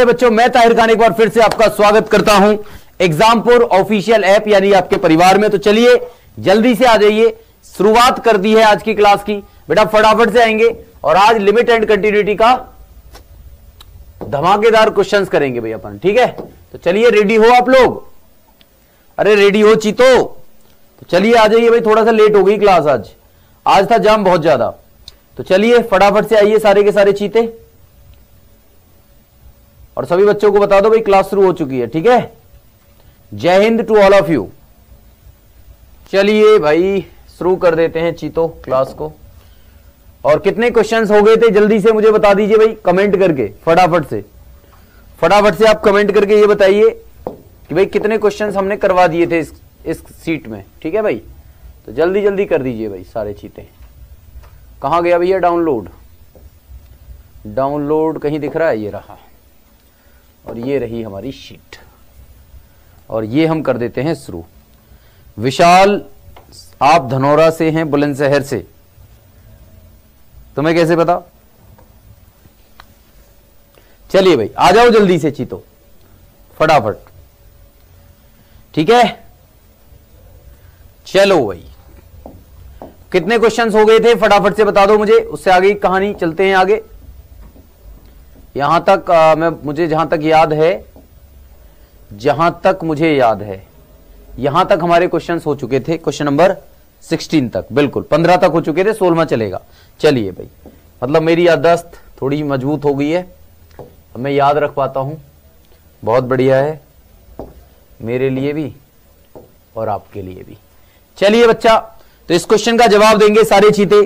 बच्चों, मैं ताहिर खान एक बार फिर से आपका स्वागत करता हूं एग्जामपुर ऑफिशियल ऐप यानी आपके परिवार में। तो चलिए जल्दी से आ जाइए, शुरुआत कर दी है आज की क्लास की। बेटा फटाफट से आएंगे और आज लिमिट एंड कंटिन्यूटी का धमाकेदार क्वेश्चंस करेंगे भाई अपन, ठीक है। तो चलिए रेडी हो आप लोग? अरे रेडी हो चीतो? तो चलिए आ जाइए भाई, थोड़ा सा लेट हो गई क्लास आज था जाम बहुत ज्यादा। तो चलिए फटाफट से आइए सारे के सारे चीते, और सभी बच्चों को बता दो भाई क्लास शुरू हो चुकी है, ठीक है। जय Hind to all of you. चलिए भाई शुरू कर देते हैं चीतो क्लास को। और कितने क्वेश्चंस हो गए थे जल्दी से मुझे बता दीजिए भाई, कमेंट करके फटाफट से आप कमेंट करके ये बताइए कि भाई कितने क्वेश्चंस हमने करवा दिए थे इस सीट में, ठीक है भाई। तो जल्दी जल्दी कर दीजिए भाई सारे चीते। कहां गया भैया डाउनलोड कहीं दिख रहा है? ये रहा, और ये रही हमारी शीट, और ये हम कर देते हैं शुरू। विशाल, आप धनौरा से हैं, बुलंदशहर से, तुम्हें कैसे पता? चलिए भाई आ जाओ जल्दी से चीतो, फटाफट, ठीक है। चलो भाई कितने क्वेश्चंस हो गए थे फटाफट से बता दो मुझे, उससे आगे की कहानी चलते हैं आगे। यहां तक मुझे जहां तक मुझे याद है यहां तक हमारे क्वेश्चंस हो चुके थे, क्वेश्चन नंबर 16 तक, बिल्कुल 15 तक हो चुके थे, 16वां चलेगा। चलिए भाई, मतलब मेरी याददाश्त थोड़ी मजबूत हो गई है, अब मैं याद रख पाता हूं, बहुत बढ़िया है मेरे लिए भी और आपके लिए भी। चलिए बच्चा, तो इस क्वेश्चन का जवाब देंगे सारे चीते।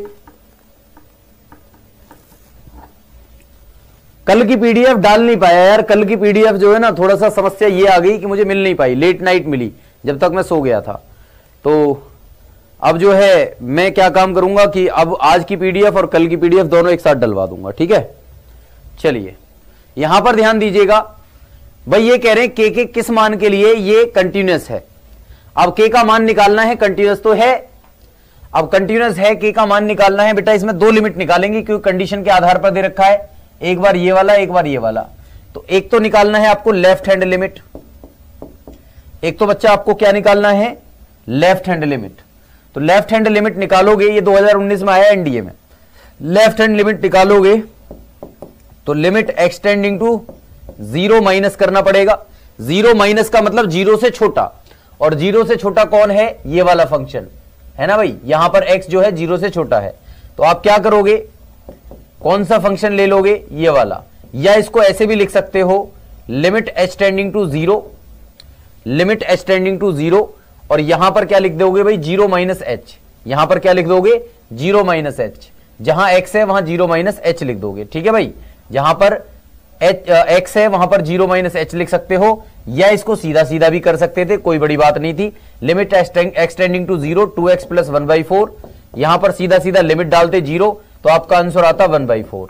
कल की पीडीएफ डाल नहीं पाया यार, कल की पीडीएफ जो है ना, थोड़ा सा समस्या ये आ गई कि मुझे मिल नहीं पाई, लेट नाइट मिली जब तक मैं सो गया था। तो अब जो है मैं क्या काम करूंगा कि अब आज की पीडीएफ और कल की पीडीएफ दोनों एक साथ डलवा दूंगा, ठीक है। चलिए यहां पर ध्यान दीजिएगा भाई, ये कह रहे हैं के किस मान के लिए ये कंटिन्यूअस है। अब के का मान निकालना है, कंटिन्यूअस तो है, अब कंटिन्यूअस है, के का मान निकालना है। बेटा इसमें दो लिमिट निकालेंगे क्योंकि कंडीशन के आधार पर दे रखा है, एक बार ये वाला एक बार ये वाला। तो एक तो निकालना है आपको लेफ्ट हैंड लिमिट, एक तो बच्चा आपको क्या निकालना है, लेफ्ट हैंड लिमिट। तो लेफ्ट हैंड लिमिट निकालोगे, ये 2019 में आया एनडीए में, लेफ्ट हैंड लिमिट निकालोगे तो लिमिट एक्सटेंडिंग टू 0 माइनस करना पड़ेगा। 0 माइनस का मतलब 0 से छोटा, और 0 से छोटा कौन है? ये वाला फंक्शन है ना भाई, यहां पर x जो है 0 से छोटा है। तो आप क्या करोगे, कौन सा फंक्शन ले लोगे? ये वाला, या इसको ऐसे भी लिख सकते हो, limit x tending to 0, limit x tending to 0, और यहां पर क्या लिख दोगे भाई, 0 माइनस एच। यहां पर क्या लिख दोगे, 0 माइनस एच। जहां x है वहां 0 माइनस एच लिख दोगे, ठीक है भाई। जहां पर x है वहां पर 0 माइनस एच लिख सकते हो, या इसको सीधा सीधा भी कर सकते थे, कोई बड़ी बात नहीं थी। Limit x tending to 0 2x plus 1/4, यहां पर सीधा सीधा लिमिट डालते 0, तो आपका आंसर आता 1/4।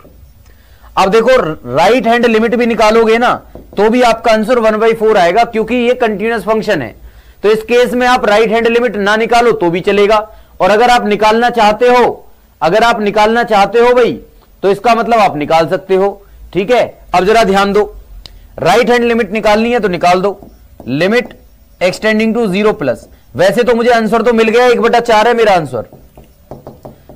अब देखो राइट हैंड लिमिट भी निकालोगे ना तो भी आपका आंसर 1/4 आएगा, क्योंकि ये कंटिन्यूअस फंक्शन है। तो इस केस में आप राइट हैंड लिमिट ना निकालो तो भी चलेगा, और अगर आप निकालना चाहते हो भाई, तो इसका मतलब आप निकाल सकते हो, ठीक है। अब जरा ध्यान दो, राइट हैंड लिमिट निकालनी है तो निकाल दो, लिमिट एक्सटेंडिंग टू 0 प्लस। वैसे तो मुझे आंसर तो मिल गया, 1/4 है मेरा आंसर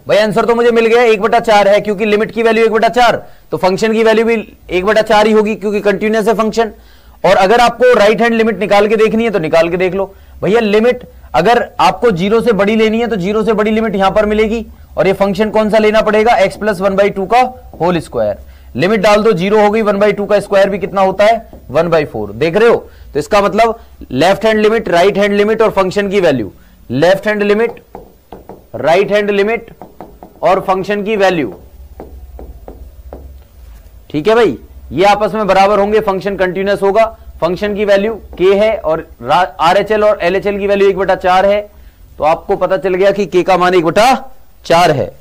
भाई, आंसर तो मुझे मिल गया 1/4 है, क्योंकि लिमिट की वैल्यू 1/4, तो फंक्शन की वैल्यू भी 1/4 ही होगी, क्योंकि कंटिन्यूअस है फंक्शन। और अगर आपको राइट हैंड लिमिट निकाल के देखनी है तो निकाल के देख लो भैया। लिमिट अगर आपको 0 से बड़ी लेनी है तो 0 से बड़ी लिमिट यहां पर मिलेगी, और ये फंक्शन कौन सा लेना पड़ेगा, x प्लस 1/2 का होल स्क्वायर। लिमिट डाल दो, 0 हो गई, 1/2 का स्क्वायर भी कितना होता है, 1/4। देख रहे हो? तो इसका मतलब left hand limit, right hand limit और फंक्शन की value, left hand limit, right hand limit और फंक्शन की वैल्यू, ठीक है भाई, ये आपस में बराबर होंगे, फंक्शन कंटिन्यूअस होगा। फंक्शन की वैल्यू k है और RHL और LHL की वैल्यू 1/4 है, तो आपको पता चल गया कि k का मान 1/4 है।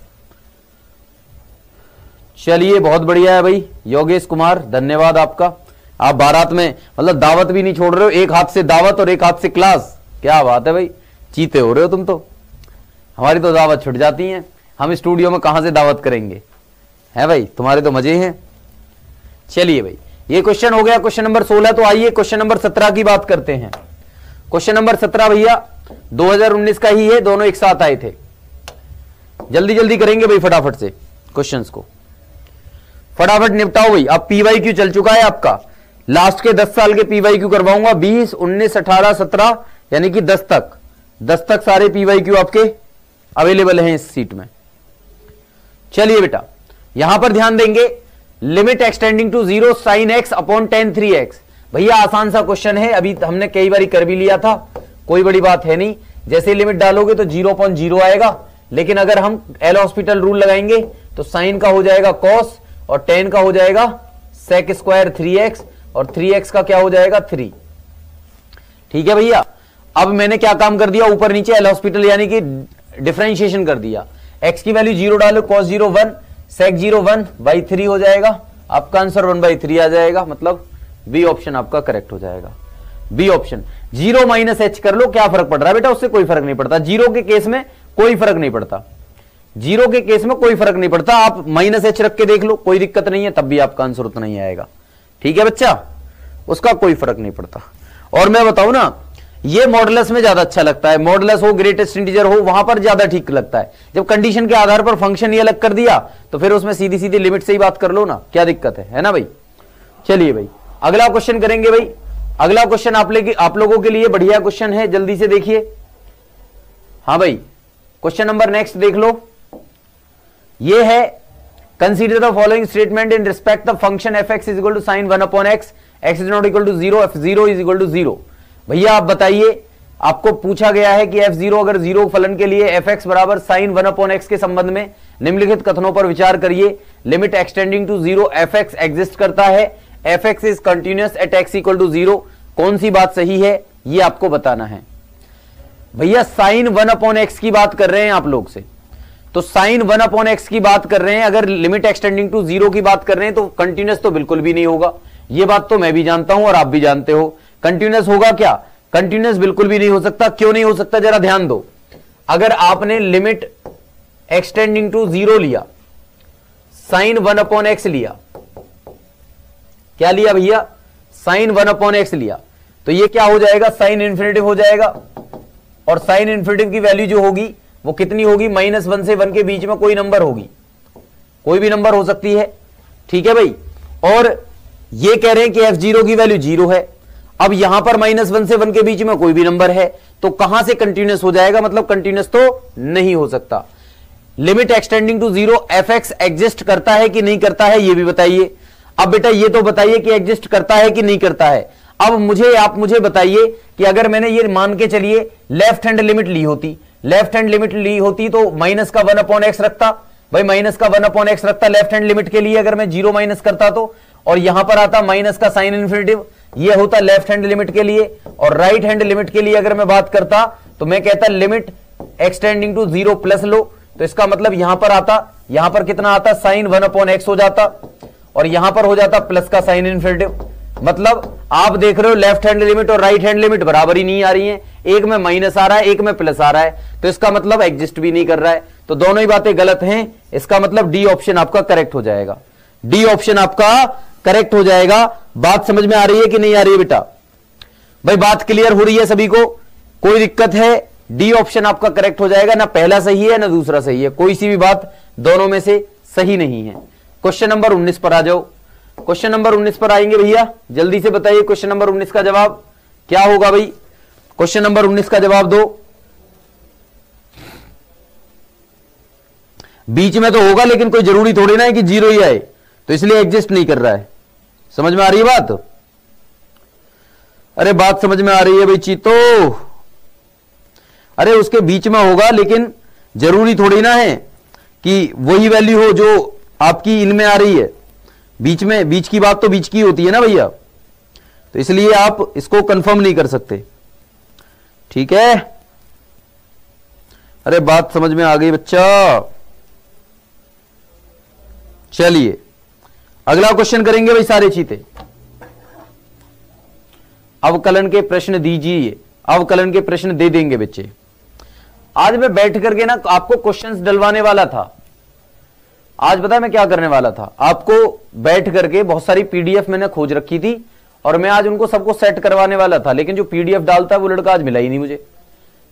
चलिए बहुत बढ़िया है भाई योगेश कुमार, धन्यवाद आपका। आप बारात में मतलब दावत भी नहीं छोड़ रहे हो, एक हाथ से दावत और एक हाथ से क्लास, क्या बात है भाई, चीते हो रहे हो तुम तो। हमारी तो दावत छुट जाती है, हम स्टूडियो में कहां से दावत करेंगे, है भाई, तुम्हारे तो मजे हैं। चलिए भाई ये क्वेश्चन हो गया क्वेश्चन नंबर 16। तो आइए क्वेश्चन नंबर 17 की बात करते हैं। क्वेश्चन नंबर 17 भैया 2019 का ही है, दोनों एक साथ आए थे। जल्दी जल्दी करेंगे भाई, फटाफट से क्वेश्चंस को फटाफट निपटाओ भाई। अब पीवाईक्यू चल चुका है आपका, लास्ट के 10 साल के पीवाईक्यू करवाऊंगा, 20, 19, 18, 17 यानी कि 10 तक सारे पीवाईक्यू आपके अवेलेबल हैं इस सीट में। चलिए बेटा यहां पर ध्यान देंगे, limit x tending to 0 sin x upon tan 3x। भैया आसान सा क्वेश्चन है, अभी हमने कई बार कर भी लिया था, कोई बड़ी बात है नहीं। जैसे लिमिट डालोगे तो 0/0 आएगा, लेकिन अगर हम एल हॉस्पिटल रूल लगाएंगे तो साइन का हो जाएगा cos और tan का हो जाएगा sec स्क्वायर 3x और 3x का क्या हो जाएगा 3। ठीक है भैया, अब मैंने क्या काम कर दिया, ऊपर नीचे एल हॉस्पिटल यानी कि डिफरेंशिएशन कर दिया। x की वैल्यू 0 डालो, cos 0 1, sec 0 1/3 हो जाएगा, आपका आंसर 1/3 आ जाएगा, मतलब बी ऑप्शन आपका करेक्ट हो जाएगा। बी ऑप्शन 0 - h कर लो, क्या फर्क पड़ रहा है बेटा, उससे कोई फर्क नहीं पड़ता। जीरो के केस में कोई फर्क नहीं पड़ता, जीरो के केस में कोई फर्क नहीं पड़ता। आप -h रख के देख लो, कोई दिक्कत नहीं है, तब भी आपका आंसर उतना ही आएगा। ठीक है बच्चा, उसका कोई फर्क नहीं पड़ता। और मैं बताऊं ना, ये मॉडुलस में ज्यादा अच्छा लगता है, मॉडुलस हो, ग्रेटेस्ट इंटीजर हो, वहां पर ज्यादा ठीक लगता है। जब कंडीशन के आधार पर फंक्शन ही अलग कर दिया तो फिर उसमें सीधी सीधी लिमिट से ही बात कर लो ना, क्या दिक्कत है ना भाई। चलिए भाई अगला क्वेश्चन करेंगे भाई। अगला क्वेश्चन आप लोगों के लिए बढ़िया क्वेश्चन है, जल्दी से देखिए। हाँ भाई क्वेश्चन नंबर नेक्स्ट देख लो, ये है consider the following statement in respect of function f x is equal to sine 1/x, x is not equal to 0, f0 is equal to 0। भैया आप बताइए, आपको पूछा गया है कि f0 अगर 0 फलन के लिए fx बराबर साइन 1/x के संबंध में निम्नलिखित कथनों पर विचार करिए। Limit x tending to 0 fx exist करता है, fx is continuous at x equal to 0। कौन सी बात सही है ये आपको बताना है। भैया साइन 1/x की बात कर रहे हैं आप लोग से, तो साइन 1/x की बात कर रहे हैं, अगर लिमिट एक्सटेंडिंग टू 0 की बात कर रहे हैं तो कंटिन्यूअस तो बिल्कुल भी नहीं होगा। ये बात तो मैं भी जानता हूं और आप भी जानते हो। कंटिन्यूअस होगा क्या, कंटिन्यूअस बिल्कुल भी नहीं हो सकता। क्यों नहीं हो सकता जरा ध्यान दो, अगर आपने लिमिट एक्सटेंडिंग टू 0 लिया, साइन 1/x लिया, क्या लिया भैया, साइन 1/x लिया, तो ये क्या हो जाएगा, साइन इन्फिनिटिव हो जाएगा। और साइन इन्फिनिटिव की वैल्यू जो होगी वो कितनी होगी, -1 से 1 के बीच में कोई नंबर होगी, कोई भी नंबर हो सकती है। ठीक है भाई, और ये कह रहे हैं कि f0 की वैल्यू 0 है। अब यहां पर -1 से 1 के बीच में कोई भी नंबर है, तो कहां से कंटिन्यूअस हो जाएगा, मतलब कंटिन्यूअस तो नहीं हो सकता। Limit x tending to 0 fx exist करता है कि नहीं करता है, ये भी बताइए। अब बेटा ये तो बताइए कि एग्जिस्ट करता है कि नहीं करता है। अब आप मुझे बताइए कि अगर मैंने ये मान के चलिए लेफ्ट हैंड लिमिट ली होती, लेफ्ट हैंड लिमिट ली होती तो माइनस का 1/x रखता, भाई माइनस का 1/x रखता लेफ्ट हैंड लिमिट के लिए, अगर मैं 0 माइनस करता तो, और यहां पर आता माइनस का साइन इन्फिनिटिव, ये होता लेफ्ट हैंड लिमिट के लिए। और राइट हैंड लिमिट के लिए अगर मैं बात करता तो मैं कहता limit x tending to 0 plus low, तो इसका मतलब यहां पर आता, यहां पर कितना आता, साइन 1/x हो जाता, और यहां पर हो जाता प्लस का साइन इन्फिनिटिव। मतलब आप देख रहे हो लेफ्ट हैंड लिमिट और राइट हैंड लिमिट बराबर ही नहीं आ रही हैं, एक में माइनस आ रहा है, एक में प्लस आ रहा है, तो इसका मतलब एग्जिस्ट भी नहीं कर रहा है। तो दोनों ही बातें गलत हैं, इसका मतलब डी ऑप्शन आपका करेक्ट हो जाएगा, डी ऑप्शन आपका करेक्ट हो जाएगा। बात समझ में आ रही है कि नहीं आ रही है बेटा, भाई बात क्लियर हो रही है सभी को, कोई दिक्कत है, डी ऑप्शन आपका करेक्ट हो जाएगा, ना पहला सही है ना दूसरा सही है, कोई सी भी बात दोनों में से सही नहीं है। क्वेश्चन नंबर 19 पर आ जाओ, क्वेश्चन नंबर 19 पर आएंगे भैया, जल्दी से बताइए क्वेश्चन नंबर 19 का जवाब क्या होगा भाई, क्वेश्चन नंबर 19 का जवाब दो। बीच में तो होगा लेकिन कोई जरूरी थोड़ी ना है कि 0 ही आए, तो इसलिए एग्जिस्ट नहीं कर रहा है। समझ में आ रही है बात, अरे बात समझ में आ रही है भाई चीतो, अरे उसके बीच में होगा लेकिन जरूरी थोड़ी ना है कि वही वैल्यू हो जो आपकी इनमें आ रही है, बीच में, बीच की बात तो बीच की होती है ना भैया, तो इसलिए आप इसको कंफर्म नहीं कर सकते। ठीक है, अरे बात समझ में आ गई बच्चा। चलिए अगला क्वेश्चन करेंगे भाई सारे चीते। अवकलन के प्रश्न दीजिए, अवकलन के प्रश्न दे देंगे बच्चे। आज मैं बैठ करके ना आपको क्वेश्चंस डलवाने वाला था, आज पता है मैं क्या करने वाला था, आपको बैठ करके बहुत सारी पीडीएफ मैंने खोज रखी थी और मैं आज उनको सबको सेट करवाने वाला था, लेकिन जो पीडीएफ डालता है वो लड़का आज मिला ही नहीं मुझे।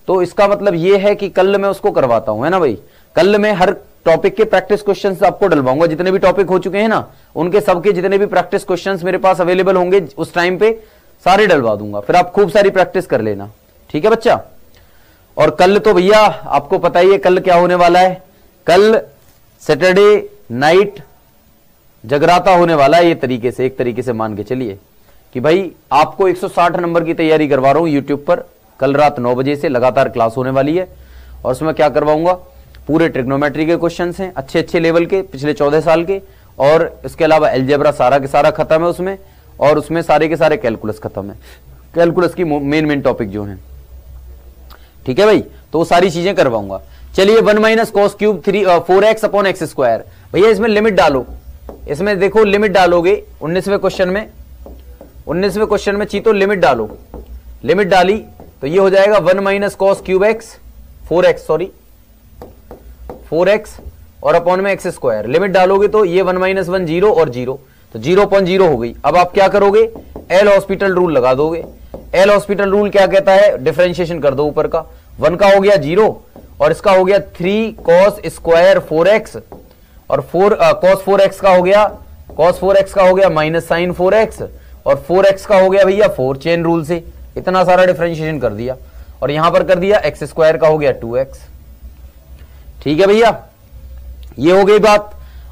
तो इसका मतलब ये है कि कल मैं उसको करवाता हूं, है ना भाई। कल मैं हर टॉपिक के प्रैक्टिस क्वेश्चंस आपको डलवाऊंगा, जितने भी टॉपिक हो चुके हैं ना उनके सबके जितने भी प्रैक्टिस क्वेश्चंस मेरे पास अवेलेबल होंगे उस टाइम पे सारे डलवा दूंगा, फिर आप खूब सारी प्रैक्टिस कर लेना, ठीक है बच्चा। और कल तो भैया आपको पता ही है कल क्या होने वाला है, कल सैटरडे नाइट जगराता होने वाला है। ये तरीके से, एक तरीके से मान के चलिए कि भाई आपको 160 नंबर की तैयारी करवा रहा हूं यूट्यूब पर। कल रात 9 बजे से लगातार क्लास होने वाली है और उसमें क्या करवाऊंगा, पूरे ट्रिग्नोमेट्री के क्वेश्चंस हैं अच्छे अच्छे लेवल के पिछले 14 साल के, और इसके अलावा अलजेब्रा सारा के सारा खत्म है उसमें, और उसमें सारे के सारे कैलकुलस खत्म है, कैलकुलस की मेन टॉपिक जो है, ठीक है भाई। तो वो सारी चीजें करवाऊंगा। चलिए 1 minus cos cube 4x upon x square, भैया इसमें लिमिट डालो, इसमें देखो लिमिट डालोगे 19वें क्वेश्चन में, 19वें क्वेश्चन में चीतो लिमिट डालो, लिमिट डाली तो ये हो जाएगा 1 minus cos cube x 4x, sorry 4x और अपॉन में एक्स स्क्वायर, लिमिट डालोगे तो ये 1 माइनस 1 0 और 0, तो 0.0 हो गई। अब आप क्या करोगे, एल हॉस्पिटल रूल लगा दोगे। एल हॉस्पिटल रूल क्या कहता है, डिफरेंशिएशन कर दो, ऊपर का 1 का हो गया 0 और इसका हो गया 3 कॉस स्क्वायर 4x और 4 कॉस 4x का हो गया, कॉस 4x का हो गया माइनस साइन 4x और 4x का हो गया भैया 4, चेन रूल से इतना सारा डिफरेंशिएशन कर दिया और यहां पर कर दिया एक्स स्क्वायर का हो गया 2x, ठीक है भैया, ये हो गई बात।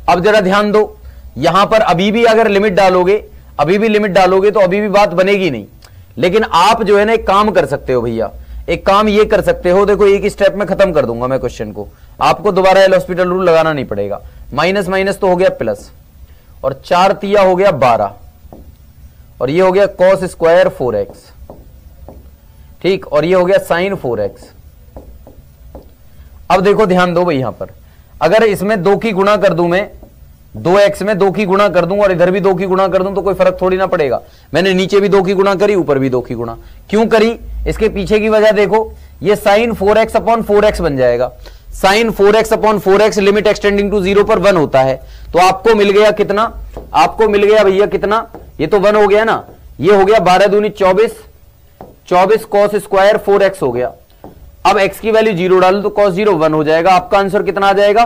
अब जरा ध्यान दो, यहां पर अभी भी अगर लिमिट डालोगे, अभी भी लिमिट डालोगे तो अभी भी बात बनेगी नहीं, लेकिन आप जो है ना एक काम कर सकते हो भैया, एक काम ये कर सकते हो, देखो एक ही स्टेप में खत्म कर दूंगा मैं क्वेश्चन को, आपको दोबारा एल हॉस्पिटल रूल लगाना नहीं पड़ेगा। माइनस माइनस तो हो गया प्लस और 4 तिया हो गया 12 और ये हो गया कॉस स्क्वायर 4x, ठीक, और ये हो गया साइन 4x। अब देखो ध्यान दो भाई, यहां पर अगर इसमें 2 की गुणा कर दूं मैं, 2x में 2 की गुणा कर दूं और इधर भी 2 की गुणा कर दूं तो कोई फर्क थोड़ी ना पड़ेगा। मैंने नीचे भी 2 की गुणा करी, ऊपर भी 2 की गुणा क्यों करी, इसके पीछे की वजह देखो, ये साइन 4x अपॉन 4x बन जाएगा। Sine 4x upon 4x limit x tending to 0 पर 1 होता है, तो आपको मिल गया कितना, आपको मिल गया भैया कितना, ये तो 1 हो गया ना, ये हो गया 12 दूनी 24, 24 कॉस स्क्वायर 4x हो गया। अब x की वैल्यू 0 डालो तो कॉस 0 1 हो जाएगा, आपका आंसर कितना आ जाएगा,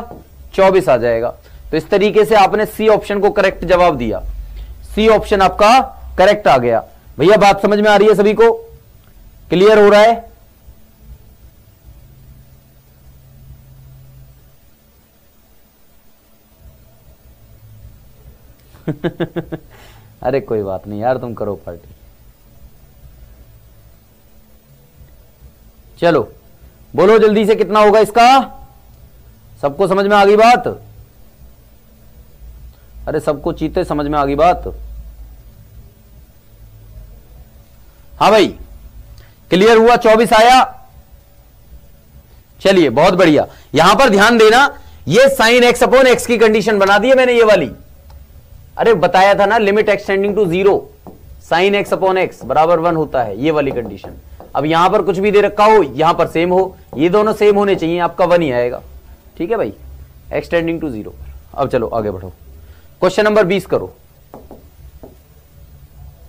24 आ जाएगा। तो इस तरीके से आपने सी ऑप्शन को करेक्ट जवाब दिया, सी ऑप्शन आपका करेक्ट आ गया। भैया बात समझ में आ रही है सभी को, क्लियर हो रहा है? अरे कोई बात नहीं यार, तुम करो पार्टी। चलो बोलो जल्दी से कितना होगा इसका, सबको समझ में आ गई बात? अरे सबको चीते समझ में आ गई बात? हाँ भाई क्लियर हुआ, 24 आया। चलिए बहुत बढ़िया, यहां पर ध्यान देना, ये साइन एक्स अपॉन एक्स की कंडीशन बना दी है मैंने, ये वाली, अरे बताया था ना limit x tending to 0 sine x upon x बराबर 1 होता है, ये वाली कंडीशन। अब यहां पर कुछ भी दे रखा हो, यहां पर सेम हो, ये दोनों सेम होने चाहिए, आपका 1 ही आएगा, ठीक है भाई, एक्सटेंडिंग टू 0। अब चलो आगे बढ़ो, क्वेश्चन नंबर 20 करो,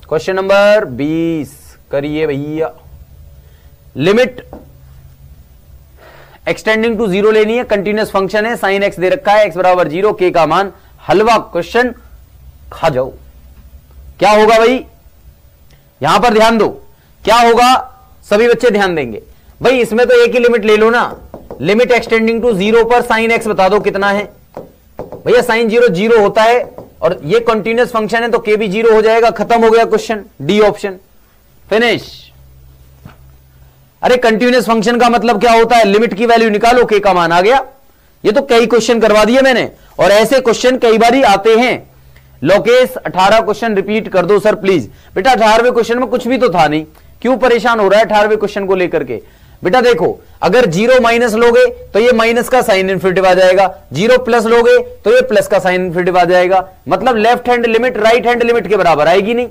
क्वेश्चन नंबर 20 करिए भैया। लिमिट एक्सटेंडिंग टू 0 लेनी है, कंटिन्यूअस फंक्शन है, साइन एक्स दे रखा है, एक्स बराबर 0, के का मान, हलवा क्वेश्चन खा जाओ। क्या होगा भाई, यहां पर ध्यान दो, क्या होगा, सभी बच्चे ध्यान देंगे भाई, इसमें तो एक ही लिमिट ले लो ना, लिमिट एक्सटेंडिंग टू 0 पर साइन एक्स बता दो कितना है भैया, साइन 0 0 होता है और ये कंटिन्यूअस फंक्शन है तो के भी 0 हो जाएगा, खत्म हो गया क्वेश्चन, डी ऑप्शन, फिनिश। अरे कंटिन्यूअस फंक्शन का मतलब क्या होता है, लिमिट की वैल्यू निकालो, के का मान आ गया। ये तो कई क्वेश्चन करवा दिए मैंने और ऐसे क्वेश्चन कई बार आते हैं। लोकेश 18 क्वेश्चन रिपीट कर दो सर प्लीज। बेटा 18वें क्वेश्चन में कुछ भी तो था नहीं, क्यों परेशान हो रहा है 18वें क्वेश्चन को लेकर के? बेटा देखो, अगर 0 माइनस लोगे तो ये माइनस का साइन इन्फिनिटिव आ जाएगा, 0 प्लस लोगे तो ये प्लस का साइन इन्फिनिटिव आ जाएगा, मतलब left hand limit right hand limit के बराबर आएगी नहीं।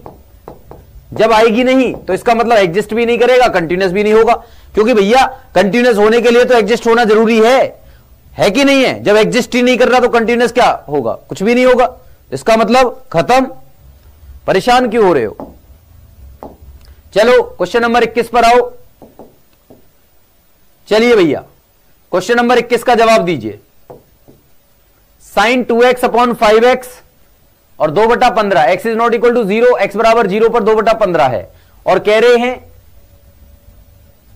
जब आएगी नहीं तो इसका मतलब एग्जिस्ट भी नहीं करेगा, कंटिन्यूअस भी नहीं होगा, क्योंकि भैया कंटिन्यूअस होने के लिए तो एग्जिस्ट होना जरूरी है है कि नहीं है? जब एग्जिस्ट ही नहीं कर रहा तो कंटिन्यूअस क्या होगा? कुछ भी नहीं होगा। इसका मतलब खत्म। परेशान क्यों हो रहे हो? चलो क्वेश्चन नंबर 21 पर आओ। चलिए भैया क्वेश्चन नंबर 21 का जवाब दीजिए। साइन 2x अपॉन 5x और 2/15, x is not equal to 0, x बराबर 0 पर 2/15 है, और कह रहे हैं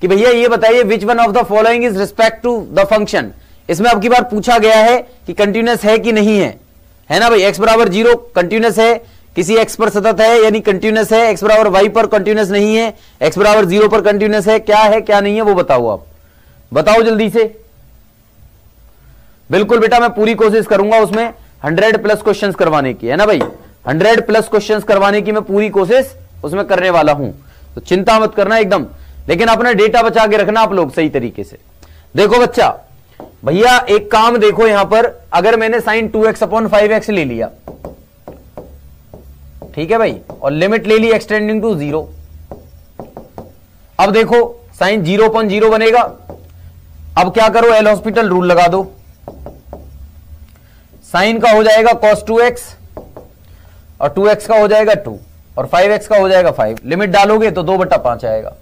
कि भैया ये बताइए which one of the following is respect to the function. इसमें अब की बार पूछा गया है कि कंटिन्यूअस है कि नहीं है ना भाई? x बराबर 0 कंटिन्यूअस है, किसी x पर सतत है यानी कंटिन्यूअस है, x बराबर y पर कंटिन्यूअस नहीं है, x बराबर 0 पर कंटिन्यूअस है क्या नहीं है वो बताओ। आप बताओ जल्दी से। बिल्कुल बेटा मैं पूरी कोशिश करूंगा उसमें 100+ क्वेश्चंस करवाने की, है ना भाई? 100+ क्वेश्चंस करवाने की मैं पूरी कोशिश उसमें करने वाला हूं, तो चिंता मत करना एकदम। लेकिन अपना डेटा बचा के रखना आप लोग सही तरीके से। देखो बच्चा, भैया एक काम देखो यहां पर, अगर मैंने साइन 2x अपॉन 5x ले लिया, ठीक है भाई, और लिमिट ले ली एक्सटेंडिंग टू 0। अब देखो साइन 0/0 बनेगा। अब क्या करो, एल हॉस्पिटल रूल लगा दो। साइन का हो जाएगा cos 2x और 2x का हो जाएगा 2 और 5x का हो जाएगा 5। लिमिट डालोगे तो 2/5 आएगा,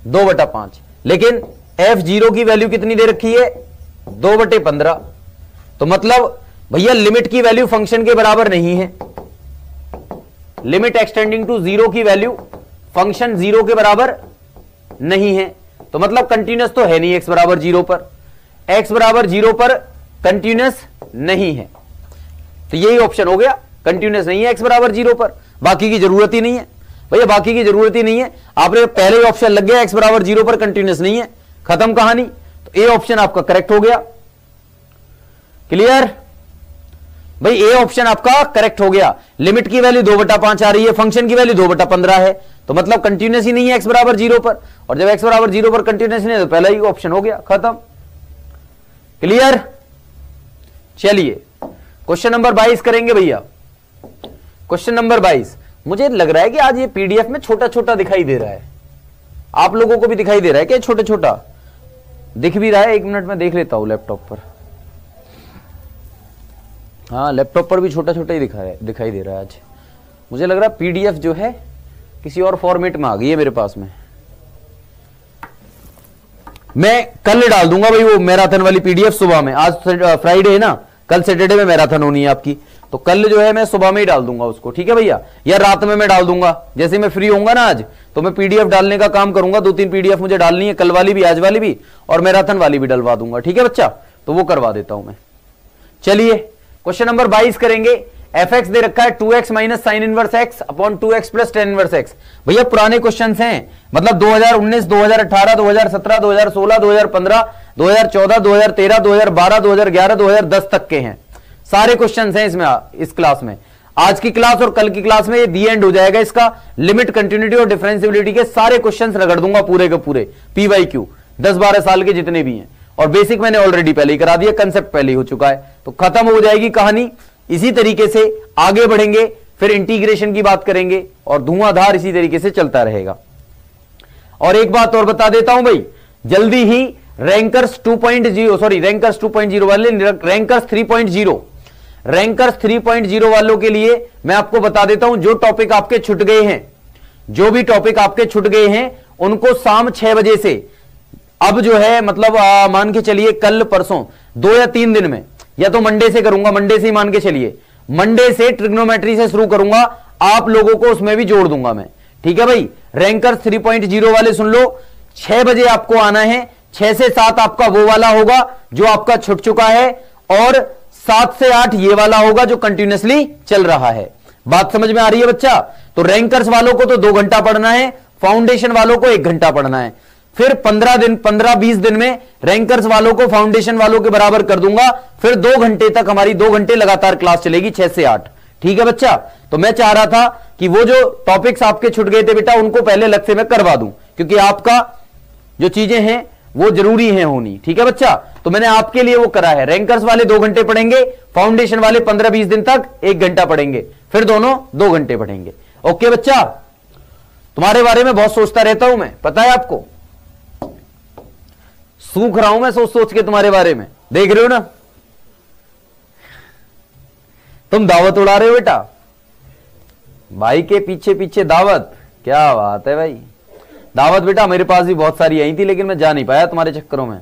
2/5। लेकिन f0 की वैल्यू कितनी दे रखी है? 2/15। तो मतलब भैया लिमिट की वैल्यू फंक्शन के बराबर नहीं है। लिमिट एक्सटेंडिंग टू 0 की वैल्यू फंक्शन 0 के बराबर नहीं है, तो मतलब कंटिन्यूअस तो है नहीं x बराबर 0 पर। x बराबर 0 पर कंटिन्यूअस नहीं है, तो यही ऑप्शन हो गया, कंटिन्यूअस नहीं है x बराबर 0 पर। बाकी की जरूरत ही नहीं है भैया, बाकी की जरूरत ही नहीं है। आपने पहले ही ऑप्शन लग गया x बराबर 0 पर कंटिन्यूअस नहीं है, खत्म कहानी। तो ए ऑप्शन आपका करेक्ट हो गया। क्लियर भाई? ए ऑप्शन आपका करेक्ट हो गया। लिमिट की वैल्यू 2/5 आ रही है, फंक्शन की वैल्यू 2/15 है, तो मतलब कंटिन्यूअस ही नहीं है x बराबर 0 पर। और जब x बराबर 0 पर कंटिन्यूअस नहीं है तो पहला ही ऑप्शन हो गया, खत्म। क्लियर? चलिए क्वेश्चन नंबर 22 करेंगे भैया। Question number 22। मुझे लग रहा है कि आज ये पीडीएफ में छोटा छोटा दिखाई दे रहा है, आप लोगों को भी दिखाई दे रहा है क्या? छोटा छोटा दिख भी रहा है। 1 मिनट में देख लेता हूं लैपटॉप पर। हाँ लैपटॉप पर भी छोटा छोटा ही दिखाई दे रहा है आज। मुझे लग रहा है पीडीएफ जो है किसी और फॉर्मेट में आ गई है मेरे पास में। मैं कल डाल दूंगा भाई वो मैराथन वाली पीडीएफ सुबह में। आज फ्राइडे है ना, कल सैटरडे में मैराथन होनी है आपकी, तो कल जो है मैं सुबह में ही डाल दूंगा उसको, ठीक है भैया? या रात में मैं डाल दूंगा, जैसे मैं फ्री होऊंगा ना आज तो मैं पीडीएफ डालने का काम करूंगा। 2-3 पीडीएफ मुझे डालनी है, कल वाली भी, आज वाली भी, और मैराथन वाली भी डलवा दूंगा, ठीक है बच्चा? तो वो करवा देता हूं मैं। चलिए क्वेश्चन नंबर 22 करेंगे। fx दे रखा है 2x minus sine inverse x upon 2x plus tan inverse x। भैया पुराने क्वेश्चन हैं, मतलब 2019, 2018, 2017, 2016, 2015, 2014, 2013, 2012, 2011, 2010 तक के हैं सारे क्वेश्चंस हैं इसमें, इस क्लास में। आज की क्लास और कल की क्लास में ये दी एंड हो जाएगा इसका। लिमिट, कंटिन्यूटी और डिफरेंशिएबिलिटी के सारे क्वेश्चंस रगड़ दूंगा पूरे के पूरे, PYQ 10-12 साल के जितने भी हैं। और बेसिक मैंने ऑलरेडी पहले ही करा दिया, कंसेप्ट पहले ही हो चुका है, तो खत्म हो जाएगी कहानी। इसी तरीके से आगे बढ़ेंगे, फिर इंटीग्रेशन की बात करेंगे और धुआंधार इसी तरीके से चलता रहेगा। और एक बात और बता देता हूं भाई, जल्दी ही रैंकर्स 2.0 वाले, रैंकर्स 3.0 वालों के लिए मैं आपको बता देता हूं, जो टॉपिक आपके छूट गए हैं, जो भी टॉपिक आपके छूट गए हैं उनको शाम 6 बजे से, अब जो है मतलब मान के चलिए कल परसों 2 या 3 दिन में, या तो मंडे से करूंगा, मंडे से ही मान के चलिए, मंडे से ट्रिग्नोमेट्री से शुरू करूंगा, आप लोगों को उसमें भी जोड़ दूंगा मैं, ठीक है भाई? रैंकर्स 3.0 वाले सुन लो, 6 बजे आपको आना है। 6 से 7 आपका वो वाला होगा जो आपका छूट चुका है, और 7 से 8 ये वाला होगा जो कंटिन्यूअसली चल रहा है। बात समझ में आ रही है बच्चा? तो रैंकर्स वालों को तो 2 घंटा पढ़ना है, फाउंडेशन वालों को 1 घंटा पढ़ना है। फिर 15-20 दिन में रैंकर्स वालों को फाउंडेशन वालों के बराबर कर दूंगा। फिर 2 घंटे तक हमारी 2 घंटे लगातार क्लास चलेगी 6 से 8, ठीक है बच्चा? तो मैं चाह रहा था कि वो जो टॉपिक्स आपके छूट गए थे बेटा, उनको पहले अलग से मैं करवा दूं, क्योंकि आपका जो चीजें हैं वो जरूरी है होनी, ठीक है बच्चा? तो मैंने आपके लिए वो करा है। रैंकर्स वाले 2 घंटे पढ़ेंगे, फाउंडेशन वाले 15-20 दिन तक 1 घंटा पढ़ेंगे, फिर दोनों 2 घंटे पढ़ेंगे। ओके बच्चा? तुम्हारे बारे में बहुत सोचता रहता हूं मैं, पता है आपको। सूख रहा हूं मैं सोच सोच के तुम्हारे बारे में, देख रहे हो ना, तुम दावत उड़ा रहे हो बेटा, भाई के पीछे पीछे दावत, क्या बात है भाई। दावत बेटा मेरे पास भी बहुत सारी आई थी, लेकिन मैं जा नहीं पाया तुम्हारे चक्करों में।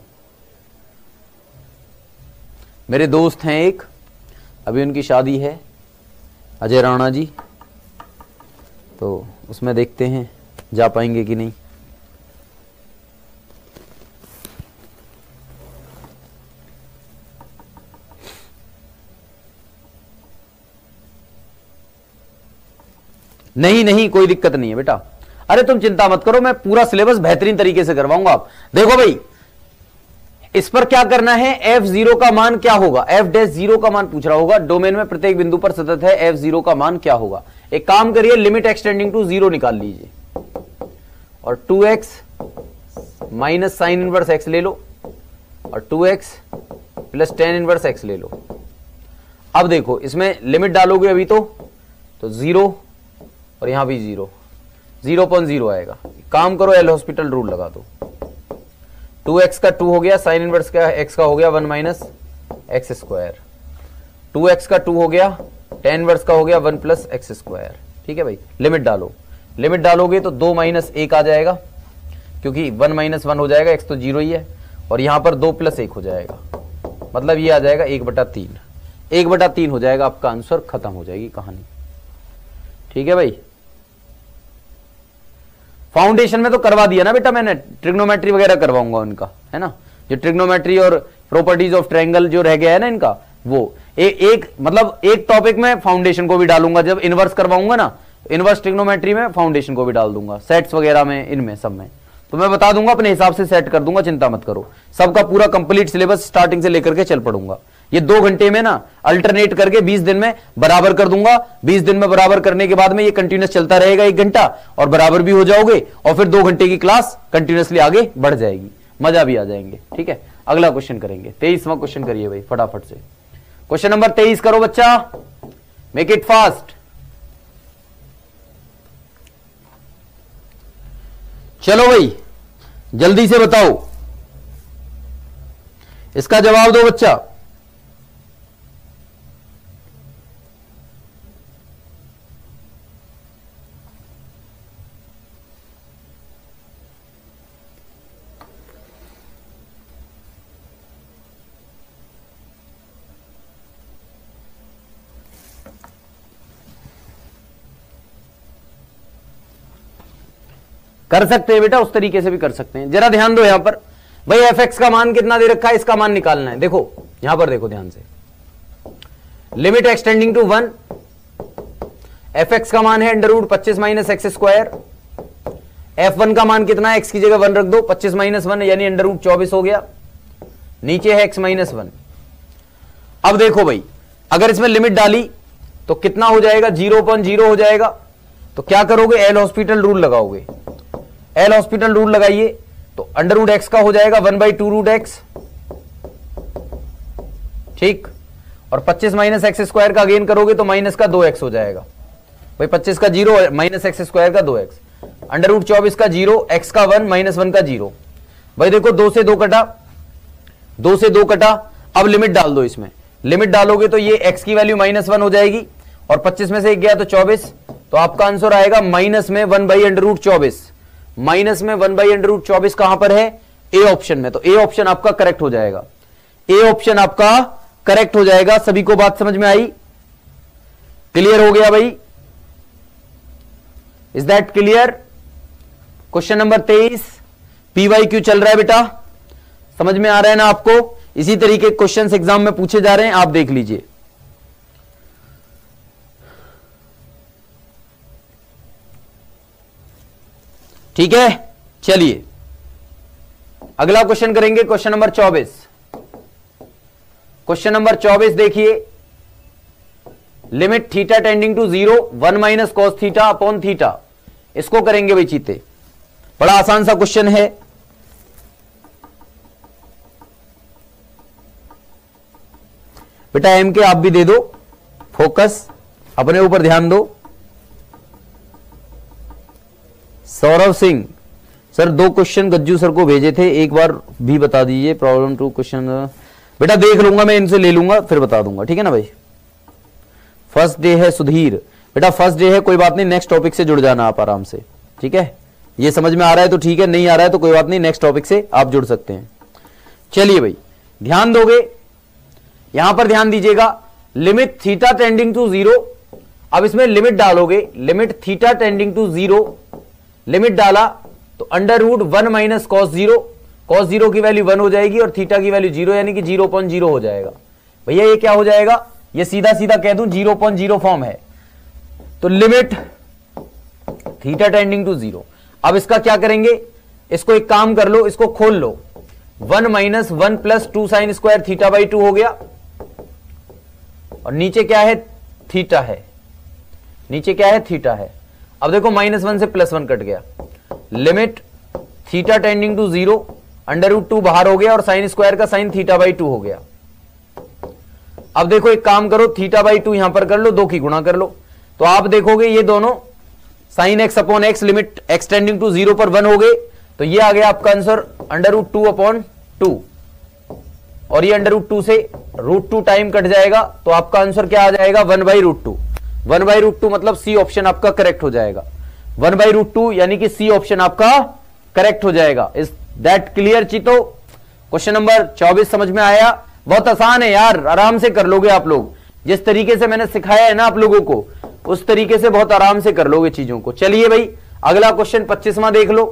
मेरे दोस्त हैं एक, अभी उनकी शादी है, अजय राणा जी, तो उसमें देखते हैं जा पाएंगे कि नहीं। नहीं नहीं कोई दिक्कत नहीं है बेटा, अरे तुम चिंता मत करो, मैं पूरा सिलेबस बेहतरीन तरीके से करवाऊंगा। आप देखो भाई, इस पर क्या करना है, f0 का मान क्या होगा, f'0 का मान पूछ रहा होगा, डोमेन में प्रत्येक बिंदु पर सतत है, f0 का मान क्या होगा। एक काम करिए, लिमिट एक्सटेंडिंग टू 0 निकाल लीजिए और 2x minus sine inverse x ले लो और 2x plus tan inverse x ले लो। अब देखो इसमें लिमिट डालोगे अभी तो 0 और यहां भी 0, 0.0 आएगा। काम करो, एल हॉस्पिटल रूल लगा दो, 2x का 2 हो गया, साइन इनवर्स का x का हो गया 1 माइनस एक्स स्क्वायर, 2x का 2 हो गया, टेन इनवर्स का हो गया 1 प्लस एक्स स्क्वायर। ठीक है भाई, लिमिट डालो, लिमिट डालोगे तो 2 माइनस 1 आ जाएगा, क्योंकि 1 माइनस 1 हो जाएगा, x तो 0 ही है, और यहां पर 2 प्लस 1 हो जाएगा, मतलब ये आ जाएगा 1/3, 1/3 हो जाएगा आपका आंसर, खत्म हो जाएगी कहानी। ठीक है भाई, फाउंडेशन में तो करवा दिया ना बेटा मैंने, ट्रिग्नोमेट्री वगैरह करवाऊंगा उनका, है ना, जो ट्रिग्नोमेट्री और प्रॉपर्टीज ऑफ ट्रायंगल जो रह गया है ना इनका, वो मतलब एक टॉपिक में फाउंडेशन को भी डालूंगा, जब इनवर्स करवाऊंगा ना, इनवर्स ट्रिग्नोमेट्री में फाउंडेशन को भी डाल दूंगा, सेट्स वगैरह में, इनमें सब में तो मैं बता दूंगा, अपने हिसाब से सेट कर दूंगा, चिंता मत करो। सबका पूरा कंप्लीट सिलेबस स्टार्टिंग से लेकर के चल पड़ूंगा। ये 2 घंटे में ना अल्टरनेट करके 20 दिन में बराबर कर दूंगा। 20 दिन में बराबर करने के बाद में ये कंटिन्यूस चलता रहेगा 1 घंटा, और बराबर भी हो जाओगे, और फिर 2 घंटे की क्लास कंटिन्यूसली आगे बढ़ जाएगी, मजा भी आ जाएंगे। ठीक है, अगला क्वेश्चन करेंगे, 23वां क्वेश्चन करिए भाई फटाफट से। क्वेश्चन नंबर 23 करो बच्चा, मेक इट फास्ट। चलो भाई जल्दी से बताओ, इसका जवाब दो बच्चा। कर सकते हैं बेटा, उस तरीके से भी कर सकते हैं। जरा ध्यान दो यहां पर भाई, fx का मान कितना दे रखा है, इसका मान निकालना है। देखो यहां पर देखो ध्यान से, लिमिट एक्सटेंडिंग टू 1, fx का मान है √25 माइनस एक्स स्क्वायर, f1 का मान कितना है, x की जगह 1 रख दो, 25 माइनस 1 यानी √24 हो गया, नीचे है x माइनस 1। अब देखो भाई, अगर इसमें लिमिट डाली तो कितना हो जाएगा, 0.0 हो जाएगा। तो क्या करोगे, एल हॉस्पिटल रूल लगाओगे, एल हॉस्पिटल रूल लगाइए तो √x का हो जाएगा 1/2√x, ठीक, और 25 माइनस एक्स स्क्वायर का अगेन करोगे तो माइनस का 2x हो जाएगा भाई, 25 का 0 माइनस एक्स स्क्वायर का 2x, √24 का 0, x का 1 माइनस 1 का 0। भाई देखो 2 से 2 कटा, 2 से 2 कटा। अब लिमिट डाल दो, इसमें लिमिट डालोगे तो ये x की वैल्यू -1 हो जाएगी, और 25 में से 1 गया तो 24, तो आपका आंसर आएगा माइनस में 1/√24, माइनस में 1/√24 कहां पर है, ए ऑप्शन में। तो ए ऑप्शन आपका करेक्ट हो जाएगा, ए ऑप्शन आपका करेक्ट हो जाएगा। सभी को बात समझ में आई, क्लियर हो गया भाई, is that clear. Question number 23 PYQ चल रहा है बेटा, समझ में आ रहा है ना आपको। इसी तरीके क्वेश्चंस एग्जाम में पूछे जा रहे हैं, आप देख लीजिए। ठीक है, चलिए अगला क्वेश्चन करेंगे, क्वेश्चन नंबर 24। क्वेश्चन नंबर 24 देखिए, limit theta tending to 0, 1 minus cos theta upon theta, इसको करेंगे भाई चीते। बड़ा आसान सा क्वेश्चन है, बेटा एम के आप भी दे दो, फोकस अपने ऊपर ध्यान दो। Saurabh Singh, sir 2 question Gajju sir को भेजे थे, एक बार भी बता दीजिए। प्रॉब्लम 2 क्वेश्चन बेटा देख लूंगा मैं, इनसे ले लूंगा फिर बता दूंगा, ठीक है ना भाई। फर्स्ट डे है सुधीर, बेटा फर्स्ट डे है, कोई बात नहीं, नेक्स्ट टॉपिक से जुड़ जाना आप आराम से, ठीक है। ये समझ में आ रहा है तो ठीक है, नहीं आ रहा है तो कोई बात नहीं, नेक्स्ट टॉपिक से आप जुड़ सकते हैं। चलिए भाई ध्यान दोगे, यहां पर ध्यान दीजिएगा, लिमिट थीटा टेंडिंग टू 0। अब इसमें लिमिट डालोगे, limit theta tending to 0, limit डाला तो under root 1 minus cos 0, cos 0 की वैल्यू 1 हो जाएगी और थीटा की वैल्यू 0, यानी कि 0.0 हो जाएगा। भैया ये क्या हो जाएगा, ये सीधा सीधा कह दूं 0.0 फॉर्म है। तो लिमिट थीटा टेंडिंग टू 0। अब इसका क्या करेंगे, इसको एक काम कर लो, इसको खोल लो, 1 minus 1 plus 2 sine square theta by 2 हो गया, और नीचे क्या है, थीटा है, नीचे क्या है, थीटा है। अब देखो -1 से +1 कट गया, limit theta tending to 0, under root 2 बाहर हो गया और साइन स्क्वायर का साइन थीटा बाई 2 हो गया। अब देखो एक काम करो, थीटा बाई 2 यहां पर कर लो, 2 की गुणा कर लो, तो आप देखोगे ये दोनों sine x upon x, limit x tending to 0 पर 1 हो गए, तो ये आ गया आपका आंसर अंडर रूट 2 अपॉन 2, और ये अंडर रूट 2 से रूट 2 टाइम कट जाएगा, तो आपका आंसर क्या आ जाएगा, 1/√2। 1/√2 मतलब सी ऑप्शन आपका करेक्ट हो जाएगा, 1/√2 यानी कि सी ऑप्शन आपका करेक्ट हो जाएगा। इज दैट क्लियर चितो? क्वेश्चन नंबर 24 समझ में आया? बहुत आसान है यार, आराम से कर लोगे आप लोग, जिस तरीके से मैंने सिखाया है ना आप लोगों को, उस तरीके से बहुत आराम से कर लोगे चीजों को। चलिए भाई अगला क्वेश्चन 25वां देख लो।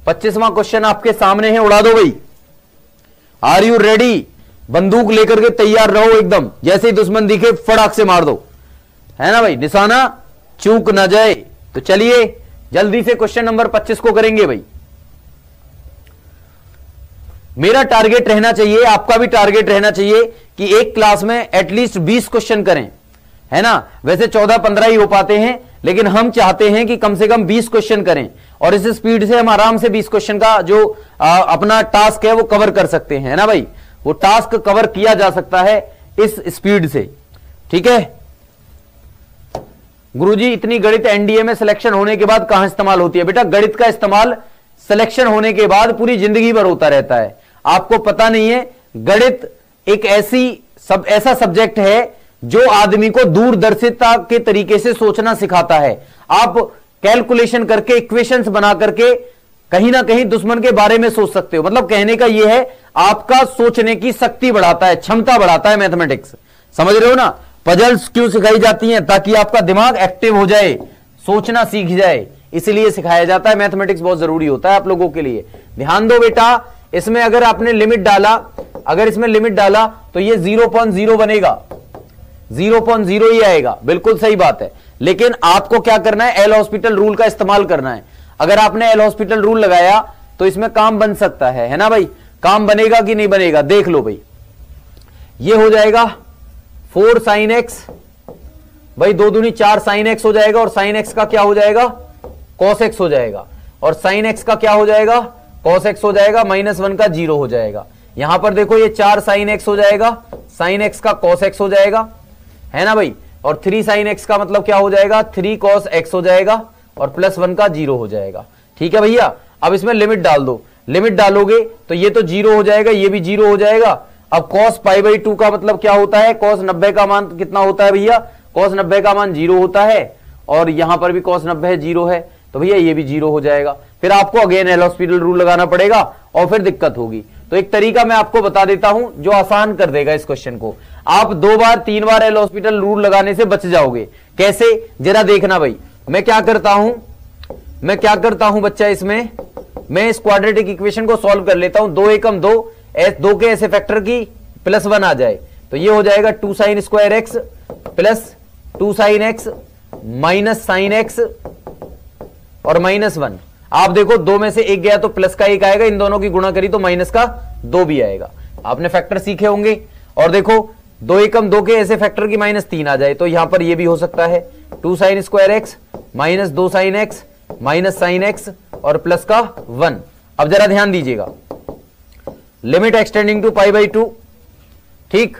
25वां क्वेश्चन आपके सामने है, उड़ा दो भाई। Are you ready? बंदूक लेकर के तैयार रहो एकदम, जैसे ही दुश्मन दिखे फटाक से मार दो, है ना भाई, निशाना चूक ना जाए। तो चलिए जल्दी से क्वेश्चन नंबर 25 को करेंगे भाई। मेरा टारगेट रहना चाहिए, आपका भी टारगेट रहना चाहिए कि एक क्लास में एटलीस्ट 20 क्वेश्चन करें, है ना। वैसे 14-15 ही हो पाते हैं, लेकिन हम चाहते हैं कि कम से कम 20 क्वेश्चन करें, और इस स्पीड से हम आराम से 20 क्वेश्चन का जो अपना टास्क है वो कवर कर सकते हैं, है ना भाई। वो टास्क कवर किया जा सकता है इस स्पीड से, ठीक है। गुरुजी इतनी गणित एनडीए में सिलेक्शन होने के बाद कहां इस्तेमाल होती है? बेटा गणित का इस्तेमाल सिलेक्शन होने के बाद पूरी जिंदगी भर होता रहता है, आपको पता नहीं है। गणित एक ऐसा सब्जेक्ट है जो आदमी को दूरदर्शिता के तरीके से सोचना सिखाता है। आप कैलकुलेशन करके, इक्वेशंस बना करके कहीं ना कहीं दुश्मन के बारे में सोच सकते हो। मतलब कहने का यह है, आपका सोचने की शक्ति बढ़ाता है, क्षमता बढ़ाता है मैथमेटिक्स, समझ रहे हो ना। पजल्स क्यों सिखाई जाती हैं? ताकि आपका दिमाग एक्टिव हो जाए, सोचना सीख जाए, इसलिए सिखाया जाता है। मैथमेटिक्स बहुत जरूरी होता है आप लोगों के लिए। ध्यान दो बेटा, इसमें अगर आपने लिमिट डाला, अगर इसमें लिमिट डाला तो ये 0.0 बनेगा, 0.0 ही आएगा, बिल्कुल सही बात है। लेकिन आपको क्या करना है, एल हॉस्पिटल रूल का इस्तेमाल करना है। अगर आपने एल हॉस्पिटल रूल लगाया तो इसमें काम बन सकता है ना भाई। काम बनेगा कि नहीं बनेगा देख लो भाई। ये हो जाएगा 4 sin x, भाई 2 दूनी 4 sin x हो जाएगा, और sin x का क्या हो जाएगा, cos x हो जाएगा, और sin x का क्या हो जाएगा, cos x हो जाएगा, -1 का 0 हो जाएगा। यहां पर देखो ये 4 sin x हो जाएगा, sin x का cos x हो जाएगा, है ना भाई, और 3 sin x का मतलब क्या हो जाएगा, 3 cos x हो जाएगा, और +1 का 0 हो जाएगा। ठीक है भैया, अब इसमें लिमिट डाल दो। लिमिट डालोगे तो ये तो 0 हो जाएगा, ये भी 0 हो जाएगा। अब cos π/2 का मतलब क्या होता है, cos 90 का मान कितना होता है भैया, cos 90 का मान 0 होता है, और यहां पर भी cos 90 है, 0 है, तो भैया ये भी 0 हो जाएगा। फिर आपको अगेन एल हॉस्पिटल रूल लगाना पड़ेगा, और फिर दिक्कत होगी। तो एक तरीका मैं आपको बता देता हूं जो आसान कर देगा इस क्वेश्चन को। आप 2 बार 3 बार एल हॉस्पिटल रूल लगाने से बच जाओगे। कैसे, जरा देखना भाई। मैं क्या करता हूं बच्चा, इसमें मैं इस क्वाड्रेटिक इक्वेशन को सॉल्व कर लेता हूं। 2 एकम 2, 2 के ऐसे फैक्टर की +1 आ जाए तो ये हो जाएगा 2 sin square x plus 2 sin x minus sin x और -1। आप देखो 2 में से 1 गया तो प्लस का 1 आएगा, इन दोनों की गुणा करी तो माइनस का 2 भी आएगा। आपने फैक्टर सीखे होंगे। और देखो 2 एकम 2 के ऐसे फैक्टर की -3 आ जाए तो यहां पर ये भी हो सकता है 2 sin square x minus 2 sin x minus sin x और प्लस का 1। अब जरा ध्यान दीजिएगा, लिमिट एक्सटेंडिंग टू π/2। ठीक,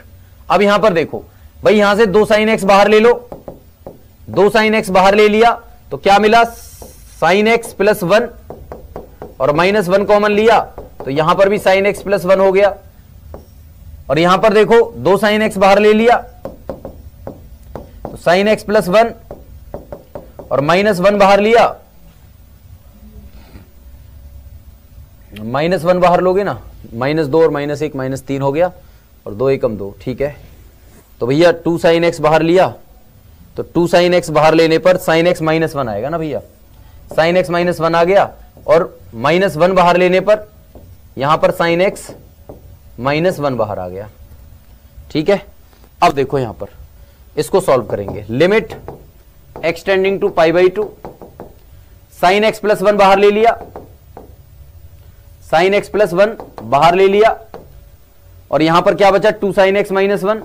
अब यहां पर देखो भाई, यहां से 2 sin x बाहर ले लो, 2 sin x बाहर ले लिया तो क्या मिला, sin x +1 और -1 कॉमन लिया तो यहां पर भी sin x प्लस 1 हो गया, और यहां पर देखो 2 sin x बाहर ले लिया तो sin x प्लस 1, और -1 बाहर लिया, -1 बाहर लोगे ना, -2 और -1 -3 हो गया, और 2 एकम 2, ठीक है। तो भैया 2 sin x बाहर लिया तो 2 sin x बाहर लेने पर sin x -1 आएगा ना भैया, sin x -1 आ गया, और -1 बाहर लेने पर यहां पर sin x -1 बाहर आ गया, ठीक है। अब देखो यहां पर इसको सॉल्व करेंगे, limit x tending to π/2, sin x plus 1 बाहर ले लिया, sin x प्लस 1 बाहर ले लिया, और यहां पर क्या बचा 2 sin x -1,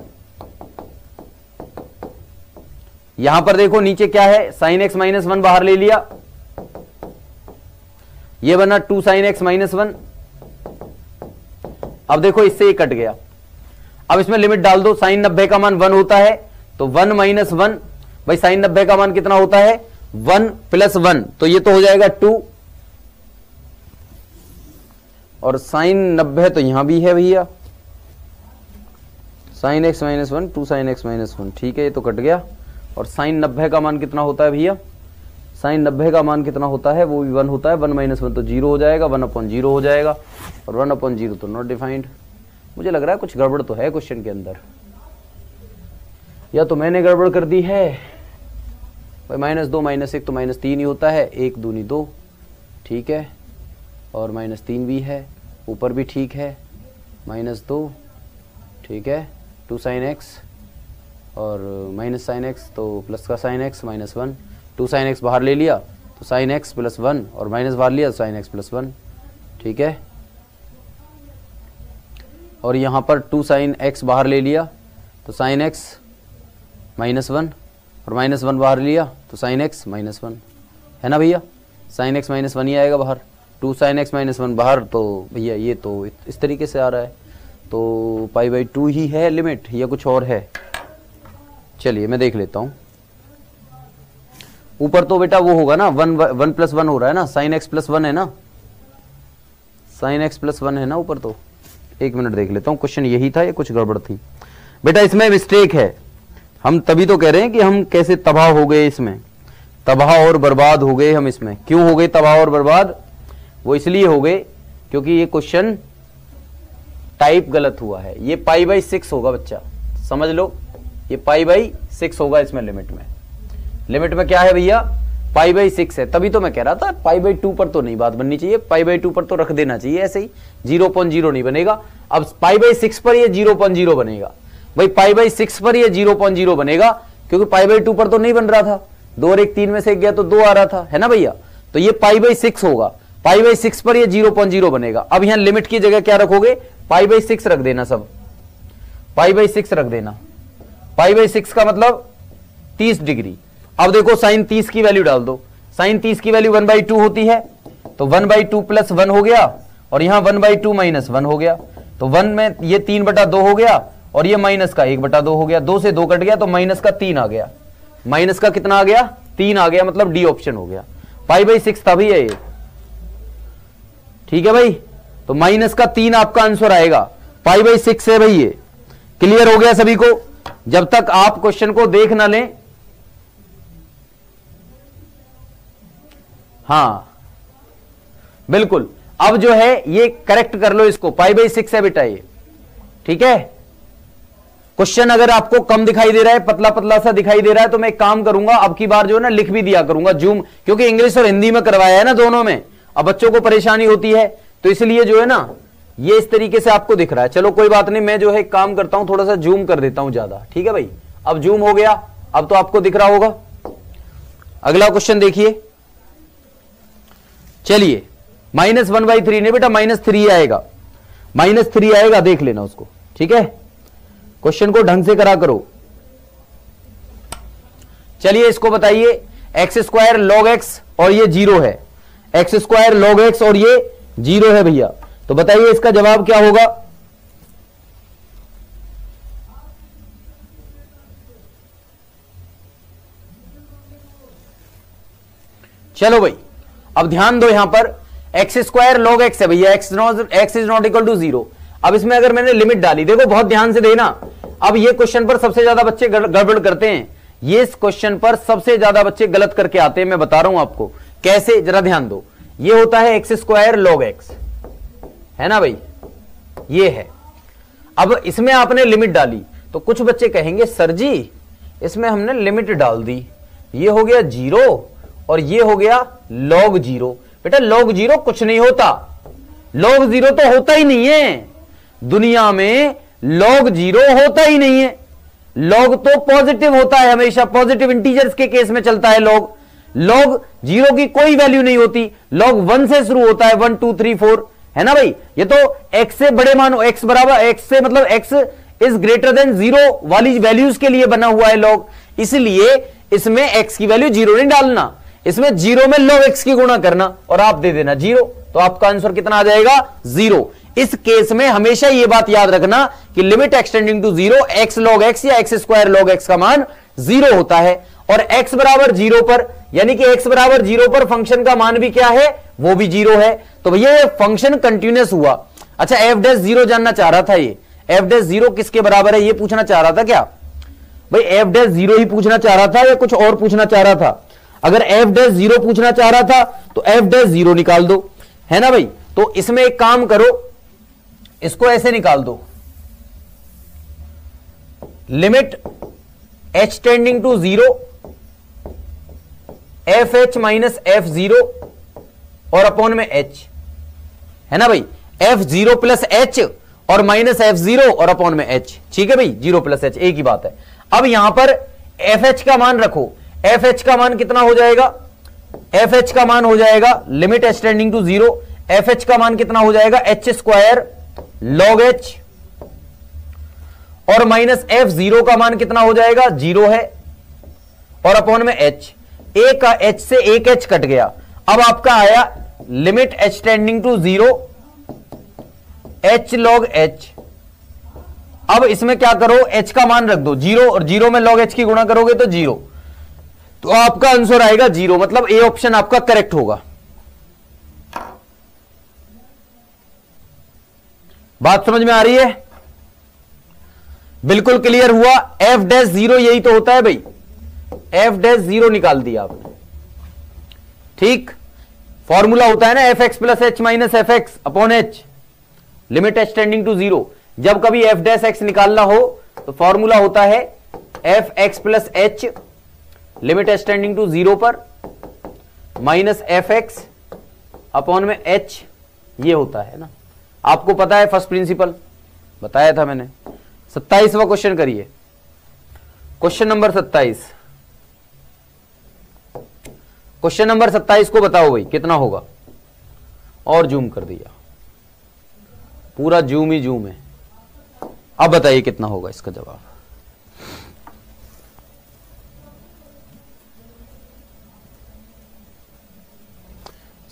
यहां पर देखो नीचे क्या है sin x -1 बाहर ले लिया, ये बना 2 sin x -1। अब देखो इससे ये कट गया, अब इसमें लिमिट डाल दो, sin 90 का मान 1 होता है तो 1 - 1, भाई sin 90 का मान कितना होता है 1 + 1, तो ये तो हो जाएगा 2, और sin 90 तो यहां भी है भैया, sin x -1 2 sin x -1, ठीक है, ये तो कट गया। और sin 90 का मान कितना होता है भैया, sin 90 का मान कितना होता है, वो भी 1 होता है, 1 - 1 तो 0 हो जाएगा, 1/0 हो जाएगा, और 1/0 तो नॉट डिफाइंड। मुझे लग रहा है कुछ गड़बड़ तो है क्वेश्चन के अंदर, या तो मैंने गड़बड़ कर दी है भाई, -2 -1 तो -3 ही होता है, 1 दूनी 2, ठीक है, और -3 भी है, ऊपर भी ठीक है, -2, ठीक है, 2 sin x और -sin x तो प्लस का sin x -1, 2 sin x बाहर ले लिया तो sin x प्लस 1, और माइनस बाहर लिया तो sin x प्लस 1, ठीक है, और यहाँ पर 2 sin x बाहर ले लिया तो sin x -1, और -1 बाहर लिया तो sin x -1, है ना भैया, sin x -1 ही आएगा बाहर, 2 sin x -1 बाहर, तो भैया ये तो इस तरीके से आ रहा है, तो π/2 ही है लिमिट या कुछ और है। चलिए मैं देख लेता हूं, ऊपर तो बेटा वो होगा ना 1 + 1 हो रहा है ना, sin x प्लस 1 है ना, sin x प्लस 1 है ना ऊपर, तो 1 मिनट देख लेता हूं, क्वेश्चन यही था या कुछ गड़बड़ थी बेटा, इसमें मिस्टेक है, हम तभी तो कह रहे हैं कि हम कैसे तबाह हो गए, इसमें तबाह और बर्बाद हो गए हम। इसमें क्यों हो गए तबाह और बर्बाद, वो इसलिए हो गए क्योंकि ये क्वेश्चन टाइप गलत हुआ है, ये π/6 होगा बच्चा, समझ लो, ये π/6 होगा इसमें, लिमिट में क्या है भैया π/6 है, तभी तो मैं कह रहा था π/2 पर तो नहीं बात बननी चाहिए, π/2 पर तो रख देना चाहिए ऐसे ही, 0.0 नहीं बनेगा। अब π/6 पर ये 0.0 बनेगा, भाई π/6 पर ये 0.0 बनेगा, क्योंकि π/2 पर तो नहीं बन रहा था, 2 और 1 3 में से 1 गया तो 2 आ रहा था, है ना भैया, तो ये π/6 होगा, π/6 पर ये 0.0 बनेगा। अब यहां लिमिट की जगह क्या रखोगे, π/6 रख देना, सब π/6 रख देना, π/6 का मतलब 30 डिग्री। अब देखो sin 30 की वैल्यू डाल दो, sin 30 की वैल्यू 1/2 होती है, तो 1/2 + 1 हो गया, और यहां 1/2 - 1 हो गया, तो 1 में ये 3/2 हो गया, और ये माइनस का 1/2 हो गया, 2 से 2 कट गया तो माइनस का 3 आ गया, माइनस का कितना आ गया 3 आ गया, मतलब डी ऑप्शन हो गया, π/6 था भैया ये, ठीक है भाई, तो माइनस का 3 आपका आंसर आएगा, π/6 है भाई ये। क्लियर हो गया सभी को, जब तक आप क्वेश्चन को देख ना लें, हाँ बिल्कुल, अब जो है ये करेक्ट कर लो इसको, π/6 है बेटा ये, ठीक है। क्वेश्चन अगर आपको कम दिखाई दे रहा है, पतला पतला सा दिखाई दे रहा है, तो मैं एक काम करूंगा, अब की बार जो है ना लिख भी दिया करूंगा जूम, क्योंकि इंग्लिश और हिंदी में करवाया है ना दोनों में, अब बच्चों को परेशानी होती है, तो इसलिए जो है ना ये इस तरीके से आपको दिख रहा है। चलो कोई बात नहीं, मैं जो है एक काम करता हूं, थोड़ा सा जूम कर देता हूं ज्यादा, ठीक है भाई, अब जूम हो गया, अब तो आपको दिख रहा होगा। अगला क्वेश्चन देखिए, चलिए -1/3 नहीं बेटा, -3 आएगा, -3 आएगा, देख लेना उसको, ठीक है, क्वेश्चन को ढंग से करा करो। चलिए इसको बताइए, x² log x और ये 0 है, x² log x और ये 0 है भैया, तो बताइए इसका जवाब क्या होगा। चलो भाई अब ध्यान दो, यहां पर एक्स स्क्वायर लॉग एक्स है भैया, x is not equal to 0। अब इसमें अगर मैंने लिमिट डाली, देखो बहुत ध्यान से देना, अब ये क्वेश्चन पर सबसे ज्यादा बच्चे गड़बड़ करते हैं, ये इस क्वेश्चन पर सबसे ज्यादा बच्चे गलत करके आते हैं। मैं बता रहा हूं आपको कैसे, जरा ध्यान दो। ये होता है एक्स स्क्वायर लॉग एक्स, है ना भाई, ये है। अब इसमें आपने लिमिट डाली तो कुछ बच्चे कहेंगे सर जी इसमें हमने लिमिट डाल दी, ये हो गया 0 और ये हो गया log 0। बेटा log 0 कुछ नहीं होता, log 0 तो होता ही नहीं है दुनिया में, log 0 होता ही नहीं है। log तो पॉजिटिव होता है, हमेशा पॉजिटिव इंटीजर्स के केस में चलता है log 0 की कोई वैल्यू नहीं होती, log 1 से शुरू होता है, 1 2 3 4, है ना भाई। ये तो x से बड़े मान, x बराबर x से मतलब x इज ग्रेटर देन 0 वाली वैल्यूज के लिए बना हुआ है log, इसलिए इसमें x की वैल्यू 0 नहीं डालना, इसमें 0 में log x की गुणा करना और आप दे देना 0, तो आपका आंसर कितना आ जाएगा 0। इस केस में हमेशा यह बात याद रखना कि limit x tending to 0 x log x या x स्क्वायर log x का मान 0 होता है, और x बराबर 0 पर, यानी कि x बराबर 0 पर फंक्शन का मान भी क्या है, वो भी 0 है। तो भैया ये फंक्शन कंटिन्यूअस हुआ। अच्छा f'0 जानना चाह रहा था, ये f'0 किसके बराबर है ये पूछना चाह रहा था क्या भाई, f'0 ही पूछना चाह रहा था या कुछ और पूछना चाह रहा था? अगर f'0 पूछना चाह रहा था तो f'0 निकाल दो, है ना भाई। तो इसमें एक काम करो, इसको ऐसे निकाल दो, limit h tending to 0 fh minus f0 और अपॉन में h, है ना भाई, f0 प्लस h और माइनस f0 और अपॉन में h, ठीक है भाई, 0 प्लस h एक ही बात है। अब यहां पर fh का मान रखो, fh का मान कितना हो जाएगा, fh का मान हो जाएगा limit h tending to 0, fh का मान कितना हो जाएगा h स्क्वायर log h और माइनस f0 का मान कितना हो जाएगा 0 है और अपॉन में h, एक का h से एक h कट गया। अब आपका आया limit h tending to 0 h log h। अब इसमें क्या करो, h का मान रख दो 0 और 0 में log h की गुणा करोगे तो 0, तो आपका आंसर आएगा 0, मतलब ए ऑप्शन आपका करेक्ट होगा। बात समझ में आ रही है, बिल्कुल क्लियर हुआ। f'0 यही तो होता है भाई, f'0 निकाल दिया आपने, ठीक। फॉर्मूला होता है ना fx plus h minus fx upon h, limit h tending to 0। जब कभी f' निकालना हो तो फॉर्मूला होता है fx plus h limit h tending to 0 पर माइनस fx अपॉन में h, ये होता है ना, आपको पता है, फर्स्ट प्रिंसिपल बताया था मैंने। 27वां क्वेश्चन करिए, क्वेश्चन नंबर 27। क्वेश्चन नंबर 27 को बताओ भाई कितना होगा, और जूम कर दिया, पूरा जूम ही जूम है। अब बताइए कितना होगा इसका जवाब।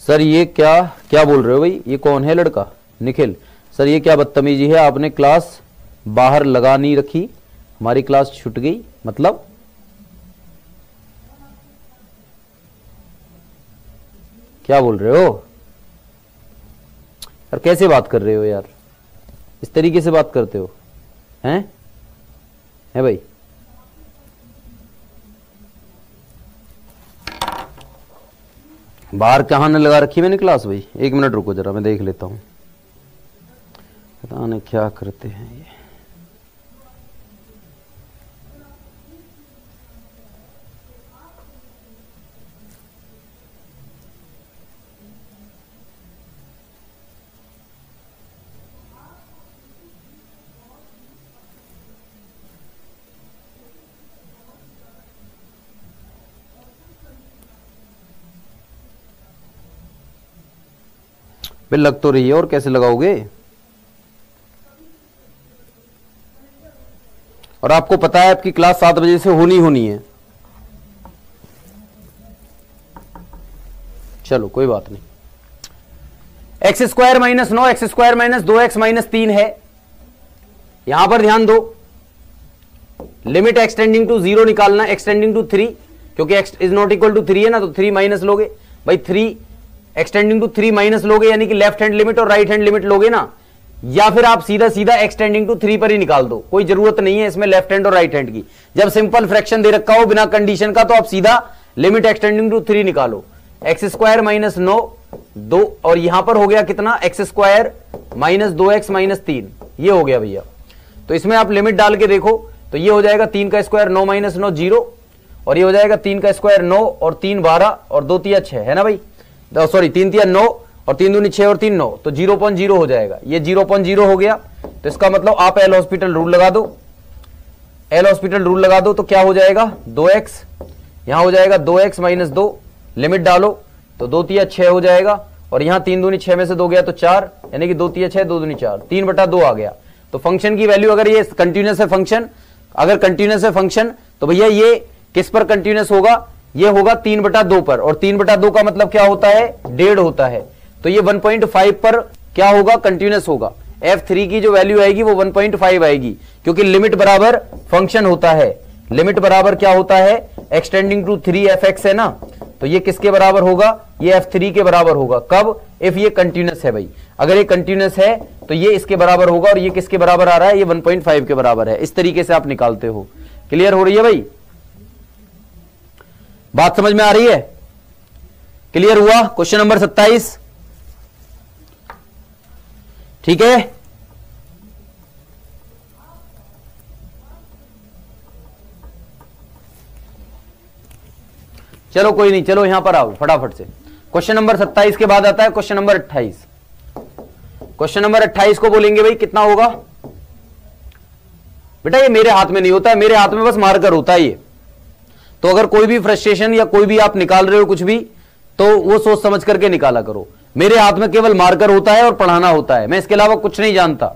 सर ये क्या क्या बोल रहे हो भाई, ये कौन है लड़का, निखिल सर ये क्या बदतमीजी है, आपने क्लास बाहर लगा नहीं रखी, हमारी क्लास छूट गई, मतलब क्या बोल रहे हो यार, कैसे बात कर रहे हो यार, इस तरीके से बात करते हो हैं, है भाई। बाहर कहाँ न लगा रखी मैंने क्लास भाई, एक मिनट रुको जरा मैं देख लेता हूं, पता नहीं क्या करते हैं ये। बिल लग तो रही है, और कैसे लगाओगे, और आपको पता है आपकी क्लास 7 बजे से होनी है। चलो कोई बात नहीं। X square minus 9 x square minus 2x minus 3 है, यहां पर ध्यान दो, लिमिट एक्सटेंडिंग टू 0 निकालना, एक्सटेंडिंग टू 3, क्योंकि x is not equal to 3 है ना, तो 3 माइनस लोगे भाई, 3 एक्सटेंडिंग टू 3 माइनस लोगे, यानी कि लेफ्ट हैंड लिमिट और राइट हैंड लिमिट लोगे ना, या फिर आप सीधा सीधा एक्सटेंडिंग टू 3 पर ही निकाल दो, कोई जरूरत नहीं है इसमें लेफ्ट हैंड और राइट हैंड की। जब सिंपल फ्रैक्शन दे रखा हो बिना कंडीशन का, तो आप सीधा लिमिट एक्सटेंडिंग टू 3 निकालो। एक्स स्क्वायर माइनस 9 2, और यहां पर हो गया कितना, x square minus 2x minus 3, ये हो गया भैया। तो इसमें आप लिमिट डाल के देखो तो ये हो जाएगा 3 का स्क्वायर 9 माइनस 9 0, और ये हो जाएगा 3 का स्क्वायर 9 और 3 12 और 2 3 6 है ना भाई, सॉरी 3 3 9 और 3 दूनी 6 और 3 9, तो 0.0 हो जाएगा, ये 0.0 हो गया। तो इसका मतलब आप एल हॉस्पिटल रूल लगा दो, एल हॉस्पिटल रूल लगा दो, तो क्या हो जाएगा 2x, यहां हो जाएगा 2x माइनस 2, लिमिट डालो तो 2 3 6 हो जाएगा, और यहां 3 दूनी 6 में से 2 गया तो 4, यानी कि 2 3 6 2 दूनी 4, 3/2 आ गया। तो फंक्शन की वैल्यू अगर ये कंटिन्यूस है फंक्शन, अगर कंटिन्यूस है फंक्शन, तो भैया ये किस पर कंटिन्यूस होगा, ये होगा 3/2 पर, और 3/2 का मतलब क्या होता है, 1.5 होता है। तो ये 1.5 पर क्या होगा, कंटिन्यूस होगा। f3 की जो वैल्यू आएगी वो 1.5 आएगी, क्योंकि लिमिट बराबर फंक्शन होता है, लिमिट बराबर क्या होता है, एक्सटेंडिंग टू 3f(x) है ना, तो ये किसके बराबर होगा, ये f3 के बराबर होगा। कब, इफ ये कंटिन्यूस है भाई, अगर ये कंटिन्यूस है तो ये इसके बराबर होगा, और ये किसके बराबर आ रहा है, ये 1.5 के बराबर है। इस तरीके से आप निकालते हो। क्लियर हो रही है भाई, बात समझ में आ रही है, क्लियर हुआ। क्वेश्चन नंबर 27, ठीक है। चलो कोई नहीं, चलो यहां पर आओ फटाफट से। क्वेश्चन नंबर 27 के बाद आता है क्वेश्चन नंबर 28। क्वेश्चन नंबर 28 को बोलेंगे भाई कितना होगा, बेटा ये मेरे हाथ में नहीं होता है, मेरे हाथ में बस मार्कर होता है ये। तो अगर कोई भी फ्रस्ट्रेशन या कोई भी आप निकाल रहे हो कुछ भी, तो वो सोच समझ करके निकाला करो। मेरे हाथ में केवल मार्कर होता है और पढ़ाना होता है, मैं इसके अलावा कुछ नहीं जानता।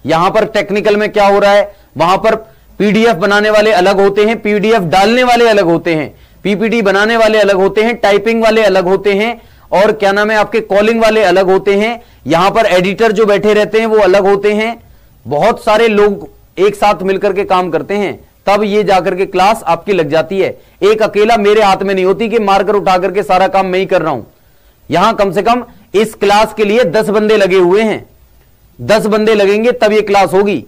यहां पर टेक्निकल में क्या हो रहा है, वहां पर पीडीएफ बनाने वाले अलग होते हैं, पीडीएफ डालने वाले अलग होते हैं, पीपीटी बनाने वाले अलग होते हैं, टाइपिंग वाले अलग होते हैं, और क्या नाम है आपके कॉलिंग वाले अलग होते हैं, यहां पर एडिटर जो बैठे रहते हैं वो अलग होते हैं। बहुत सारे लोग एक साथ मिलकर के काम करते हैं, तब ये जाकर के क्लास आपकी लग जाती है। एक अकेला मेरे हाथ में नहीं होती कि मार्कर उठा करके सारा काम मैं ही कर रहा हूं। यहां कम से कम इस क्लास के लिए 10 बंदे लगे हुए हैं, 10 बंदे लगेंगे तब ये क्लास होगी।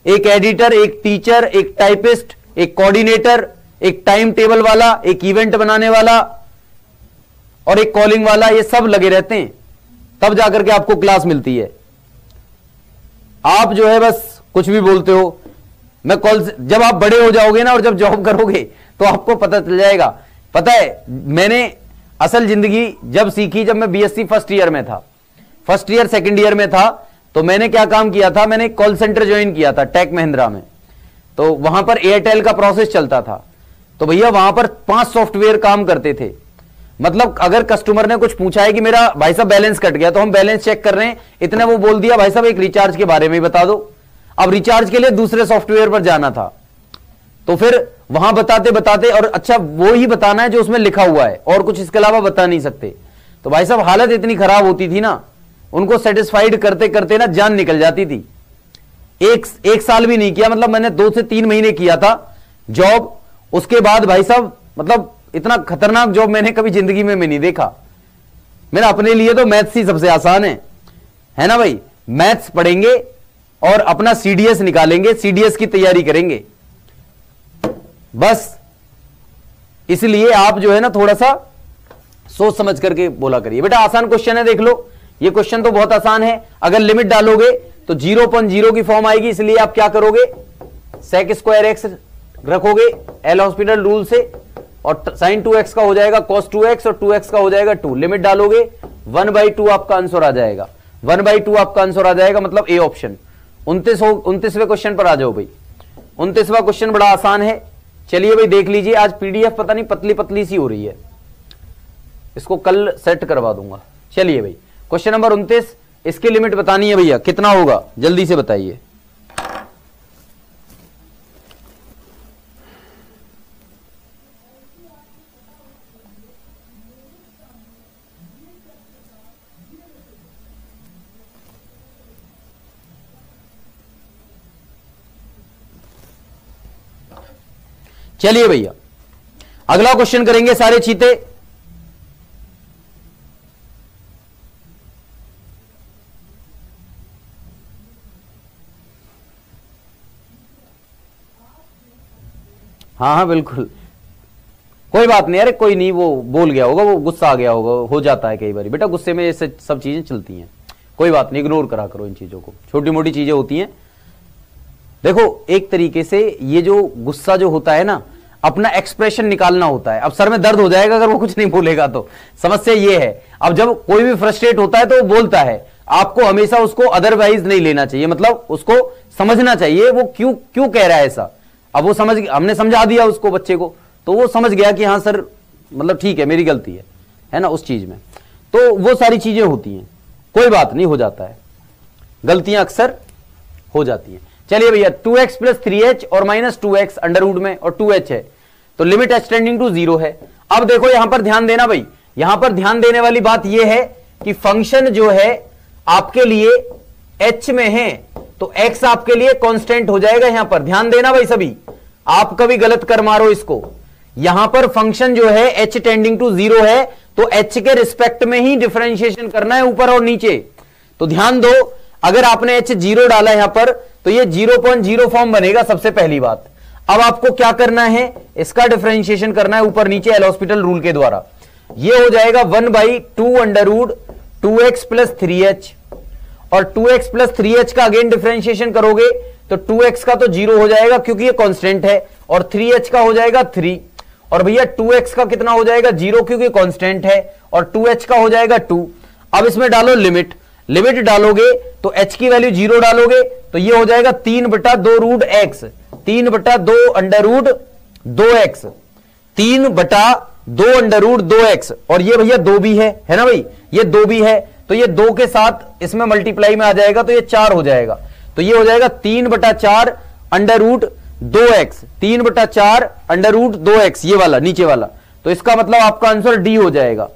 एक एडिटर, एक टीचर, एक टाइपिस्ट, एक कोऑर्डिनेटर, एक टाइम टेबल वाला, एक इवेंट बनाने वाला और एक कॉलिंग वाला, ये सब लगे रहते हैं, तब जाकर के आपको क्लास मिलती है। आप जो है बस कुछ भी बोलते हो। मैं कॉल, जब आप बड़े हो जाओगे ना और जब जॉब करोगे तो आपको पता चल जाएगा। पता है मैंने असल जिंदगी जब सीखी, जब मैं बीएससी फर्स्ट ईयर में था, फर्स्ट ईयर सेकंड ईयर में था, तो मैंने क्या काम किया था, मैंने कॉल सेंटर ज्वाइन किया था टेक महिंद्रा में। तो वहां पर एयरटेल का प्रोसेस चलता था, तो भैया वहां पर 5 सॉफ्टवेयर काम करते थे। मतलब अगर कस्टमर ने कुछ पूछा है कि मेरा भाई साहब बैलेंस कट गया, तो हम बैलेंस चेक कर रहे हैं, इतने वो बोल दिया भाई साहब एक रिचार्ज के बारे में ही बता दो। अब रिचार्ज के लिए दूसरे सॉफ्टवेयर पर जाना था, तो फिर वहां बताते बताते, और अच्छा वो ही बताना है जो उसमें लिखा हुआ है, और कुछ इसके अलावा बता नहीं सकते। तो भाई साहब हालत इतनी खराब होती थी ना, उनको सेटिस्फाइड करते करते ना जान निकल जाती थी। एक साल भी नहीं किया, मतलब मैंने 2 से 3 महीने किया था जॉब। उसके बाद भाई साहब मतलब इतना खतरनाक जॉब मैंने कभी जिंदगी में नहीं देखा। मेरा अपने लिए तो मैथ्स ही सबसे आसान है ना भाई। मैथ्स पढ़ेंगे और अपना सीडीएस निकालेंगे, सीडीएस की तैयारी करेंगे बस। इसलिए आप जो है ना थोड़ा सा सोच समझ करके बोला करिए। बेटा आसान क्वेश्चन है, देख लो, ये क्वेश्चन तो बहुत आसान है। अगर लिमिट डालोगे तो 0.0 की फॉर्म आएगी, इसलिए आप क्या करोगे, sec स्क्वायर x रखोगे एल हॉस्पिटल रूल से, और sin 2x का हो जाएगा cos 2x, और 2x का हो जाएगा 2। लिमिट डालोगे 1/2 आपका आंसर आ जाएगा, 1/2 आपका आंसर आ जाएगा, मतलब ए ऑप्शन। 29वें क्वेश्चन पर आ जाओ भाई। 29वां क्वेश्चन बड़ा आसान है, चलिए भाई देख लीजिए। आज पीडीएफ पता नहीं पतली पतली सी हो रही है, इसको कल सेट करवा दूंगा। चलिए भाई क्वेश्चन नंबर 29, इसकी लिमिट बतानी है भैया, कितना होगा जल्दी से बताइए। चलिए भैया अगला क्वेश्चन करेंगे सारे चीते। हाँ हाँ बिल्कुल, कोई बात नहीं, अरे कोई नहीं, वो बोल गया होगा, वो गुस्सा आ गया होगा, हो जाता है कई बार बेटा, गुस्से में ये सब चीजें चलती हैं, कोई बात नहीं, इग्नोर करा करो इन चीजों को, छोटी मोटी चीजें होती हैं। देखो एक तरीके से ये जो गुस्सा जो होता है ना, अपना एक्सप्रेशन निकालना होता है। अब सर में दर्द हो जाएगा अगर वो कुछ नहीं बोलेगा तो, समस्या ये है। अब जब कोई भी फ्रस्ट्रेट होता है तो वो बोलता है, आपको हमेशा उसको अदरवाइज नहीं लेना चाहिए, मतलब उसको समझना चाहिए वो क्यों क्यों कह रहा है ऐसा। अब वो समझ, हमने समझा दिया उसको, बच्चे को, तो वो समझ गया कि हाँ सर मतलब ठीक है, मेरी गलती है ना उस चीज में। तो वो सारी चीजें होती हैं, कोई बात नहीं, हो जाता है, गलतियां अक्सर हो जाती हैं। चलिए भैया 2x प्लस 3h और माइनस 2x अंडर रूट में और 2h है, तो लिमिट h टेंडिंग टू 0 है। अब देखो यहां पर ध्यान देना भाई, यहां पर ध्यान देने वाली बात यह है कि फंक्शन जो है आपके लिए h में है, तो x आपके लिए कांस्टेंट हो जाएगा। यहां पर ध्यान देना भाई सभी, आप कभी गलत कर मारो इसको। यहां पर फंक्शन जो है h टेंडिंग टू 0 है, तो h के रिस्पेक्ट में ही डिफरेंशिएशन करना है, ऊपर और नीचे। तो ध्यान दो, अगर आपने h 0 डाला यहां पर तो ये 0.0 फॉर्म बनेगा, सबसे पहली बात। अब आपको क्या करना है, इसका डिफरेंशिएशन करना है ऊपर नीचे एल हॉस्पिटल रूल के द्वारा। ये हो जाएगा 1/2 under root 2x plus 3h, और 2x प्लस 3h का अगेन डिफरेंशिएशन करोगे तो 2x का तो 0 हो जाएगा क्योंकि ये कांस्टेंट है, और 3h का हो जाएगा 3, और भैया 2x का कितना हो जाएगा 0 क्योंकि कांस्टेंट है, और 2h का हो जाएगा 2। अब इसमें डालो लिमिट, लिमिट डालोगे तो h की वैल्यू 0 डालोगे तो ये हो जाएगा 3/2 root x, 3/2 under root 2x, 3/2 under root 2x, और ये भैया 2 भी है ना भाई, ये 2 भी है, तो ये 2 के साथ इसमें मल्टीप्लाई में आ जाएगा तो ये 4 हो जाएगा, तो ये हो जाएगा 3/4 under root 2x, 3/4 under root 2x, ये वाला नीचे वाला। तो इसका मतलब आपका आंसर डी हो जाएगा।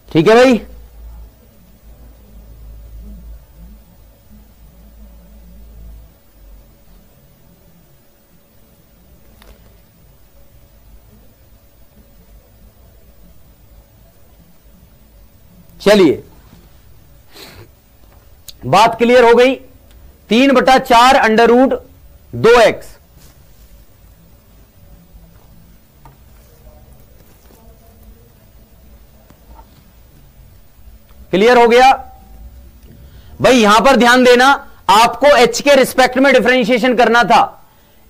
ठीक है भाई, चलिए बात क्लियर हो गई। 3/4 अंडर रूट 2x, क्लियर हो गया भाई। यहां पर ध्यान देना, आपको h के रिस्पेक्ट में डिफरेंशिएशन करना था,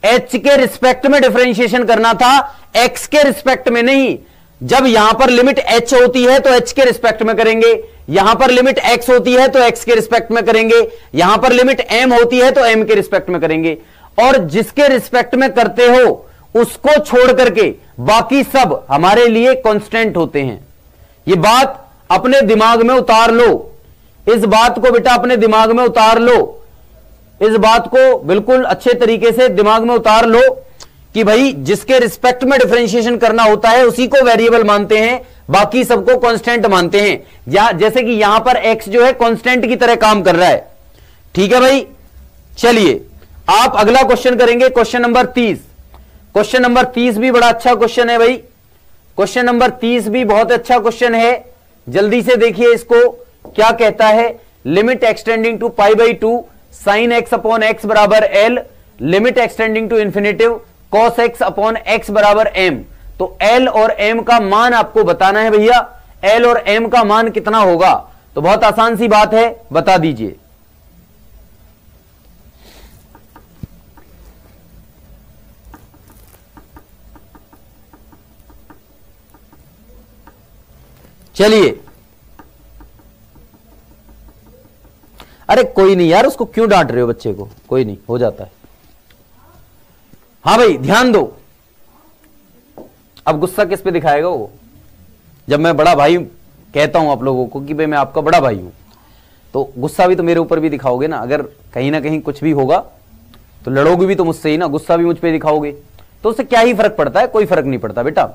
h के रिस्पेक्ट में डिफरेंशिएशन करना था, x के रिस्पेक्ट में नहीं। जब यहां पर लिमिट h होती है तो h के रिस्पेक्ट में करेंगे, यहां पर लिमिट x होती है तो x के रिस्पेक्ट में करेंगे, यहां पर लिमिट m होती है तो m के रिस्पेक्ट में करेंगे, और जिसके रिस्पेक्ट में करते हो उसको छोड़ करके बाकी सब हमारे लिए कांस्टेंट होते हैं। ये बात अपने दिमाग में उतार लो, इस बात को बेटा अपने दिमाग में उतार लो, इस बात को बिल्कुल अच्छे तरीके से दिमाग में उतार लो कि भाई जिसके रिस्पेक्ट में डिफरेंशिएशन करना होता है उसी को वेरिएबल मानते हैं, बाकी सबको कांस्टेंट मानते हैं। जैसे कि यहां पर x जो है कांस्टेंट की तरह काम कर रहा है। ठीक है भाई, चलिए आप अगला क्वेश्चन करेंगे, क्वेश्चन नंबर 30। क्वेश्चन नंबर 30 भी बड़ा अच्छा क्वेश्चन है भाई, क्वेश्चन नंबर 30 भी बहुत अच्छा क्वेश्चन है। जल्दी से देखिए इसको क्या कहता है। Limit x tending to π/2 sin x upon x बराबर l, limit x tending to infinity cos x upon x बराबर m। तो l और m का मान आपको बताना है भैया, l और m का मान कितना होगा। तो बहुत आसान सी बात है, बता दीजिए। चलिए, अरे कोई नहीं यार, उसको क्यों डांट रहे हो बच्चे को, कोई नहीं, हो जाता है। हाँ भाई ध्यान दो, अब गुस्सा किस पे दिखाएगा वो, जब मैं बड़ा भाई कहता हूं आप लोगों को कि भाई मैं आपका बड़ा भाई हूं, तो गुस्सा भी तो मेरे ऊपर भी दिखाओगे ना। अगर कहीं ना कहीं कुछ भी होगा तो लड़ोगे भी तो मुझसे ही ना, गुस्सा भी मुझ पे दिखाओगे, तो उससे क्या ही फर्क पड़ता है, कोई फर्क नहीं पड़ता बेटा।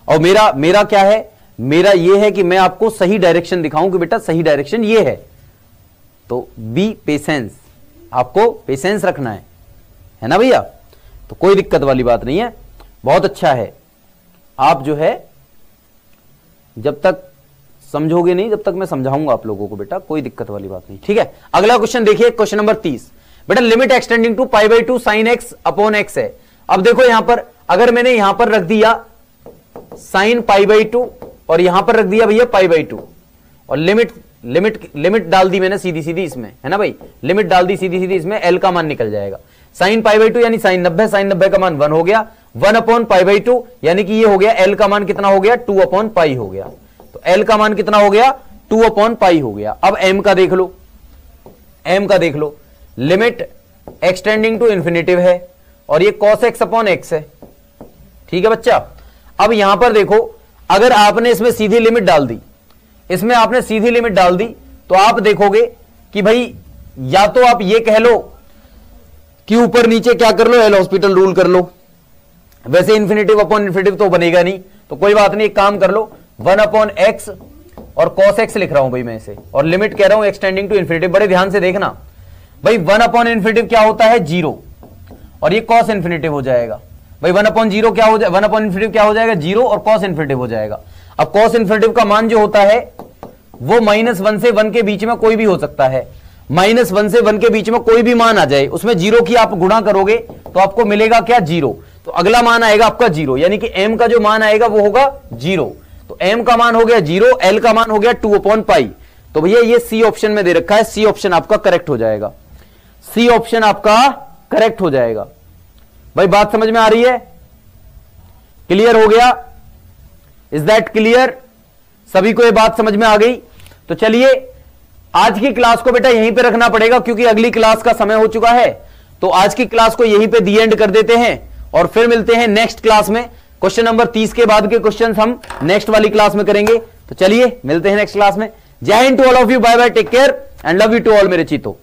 और मेरा क्या है, मेरा ये है कि मैं आपको सही डायरेक्शन दिखाऊं कि बेटा सही डायरेक्शन ये है। तो बी पेशेंस, आपको पेशेंस रखना है ना भैया, तो कोई दिक्कत वाली बात नहीं है, बहुत अच्छा है। आप जो है जब तक समझोगे नहीं, जब तक मैं समझाऊंगा आप लोगों को बेटा, कोई दिक्कत वाली बात नहीं, ठीक है। अगला क्वेश्चन देखिए, क्वेश्चन नंबर 30 बेटा, limit x tending to π/2 sin x upon x है। अब देखो यहां पर अगर मैंने यहां पर रख दिया sin π/2 और यहां पर रख दिया भैया π/2 और लिमिट डाल दी मैंने सीधी सीधी इसमें, है ना भाई, लिमिट डाल दी सीधी सीधी इसमें, l का मान निकल जाएगा। sin π/2 यानी sin 90, sin 90 का मान 1 हो गया, 1 अपॉन π/2 यानी कि ये हो गया l का मान कितना हो गया, 2 अपॉन पाई हो गया। तो l का मान कितना हो गया, 2 अपॉन पाई हो गया। अब m का देख लो, m का देख लो, लिमिट एक्सटेंडिंग टू इंफिनिटिव है और ये cos x अपॉन x है, ठीक है बच्चा। अब यहां पर देखो, अगर आपने इसमें सीधी लिमिट डाल दी, इसमें आपने सीधी लिमिट डाल दी, तो आप देखोगे कि भाई या तो आप ये कह लो कि ऊपर नीचे क्या कर लो, एल हॉस्पिटल रूल कर लो, वैसे इंफिनिटिव अपॉन इंफिनिटिव तो बनेगा नहीं, तो कोई बात नहीं, एक काम कर लो, 1 अपॉन एक्स और cos x लिख रहा हूं भाई मैं इसे, और लिमिट कह रहा हूं एक्सटेंडिंग टू इंफिनिटिव। बड़े ध्यान से देखना भाई, 1 अपॉन इंफिनिटिव क्या होता है, 0, और ये cos इंफिनिटिव हो जाएगा भाई। 1 अपॉन 0 क्या हो जाएगा, 1 अपॉन इंफिनिटिव क्या हो जाएगा, 0, और cos इंफिनिटिव हो जाएगा। अब cos इंफिनिटिव का मान जो होता है वो -1 से 1 के बीच में कोई भी हो सकता है, -1 से 1 के बीच में कोई भी मान आ जाए, उसमें 0 की आप गुणा करोगे तो आपको मिलेगा क्या, 0। तो अगला मान आएगा आपका 0, यानी कि m का जो मान आएगा वो होगा 0। तो m का मान हो गया 0, l का मान हो गया 2 अपॉन पाई। तो भैया ये सी ऑप्शन में दे रखा है, सी ऑप्शन आपका करेक्ट हो जाएगा, सी ऑप्शन आपका करेक्ट हो जाएगा। भाई बात समझ में आ रही है, क्लियर हो गया, इज दैट क्लियर, सभी को ये बात समझ में आ गई। तो चलिए आज की क्लास को बेटा यहीं पे रखना पड़ेगा, क्योंकि अगली क्लास का समय हो चुका है। तो आज की क्लास को यहीं पे दी एंड कर देते हैं और फिर मिलते हैं नेक्स्ट क्लास में। क्वेश्चन नंबर 30 के बाद के क्वेश्चंस हम नेक्स्ट वाली क्लास में करेंगे। तो चलिए मिलते हैं नेक्स्ट क्लास में। जय Hind to all of you, bye bye, take care and love you to all मेरे चीतो।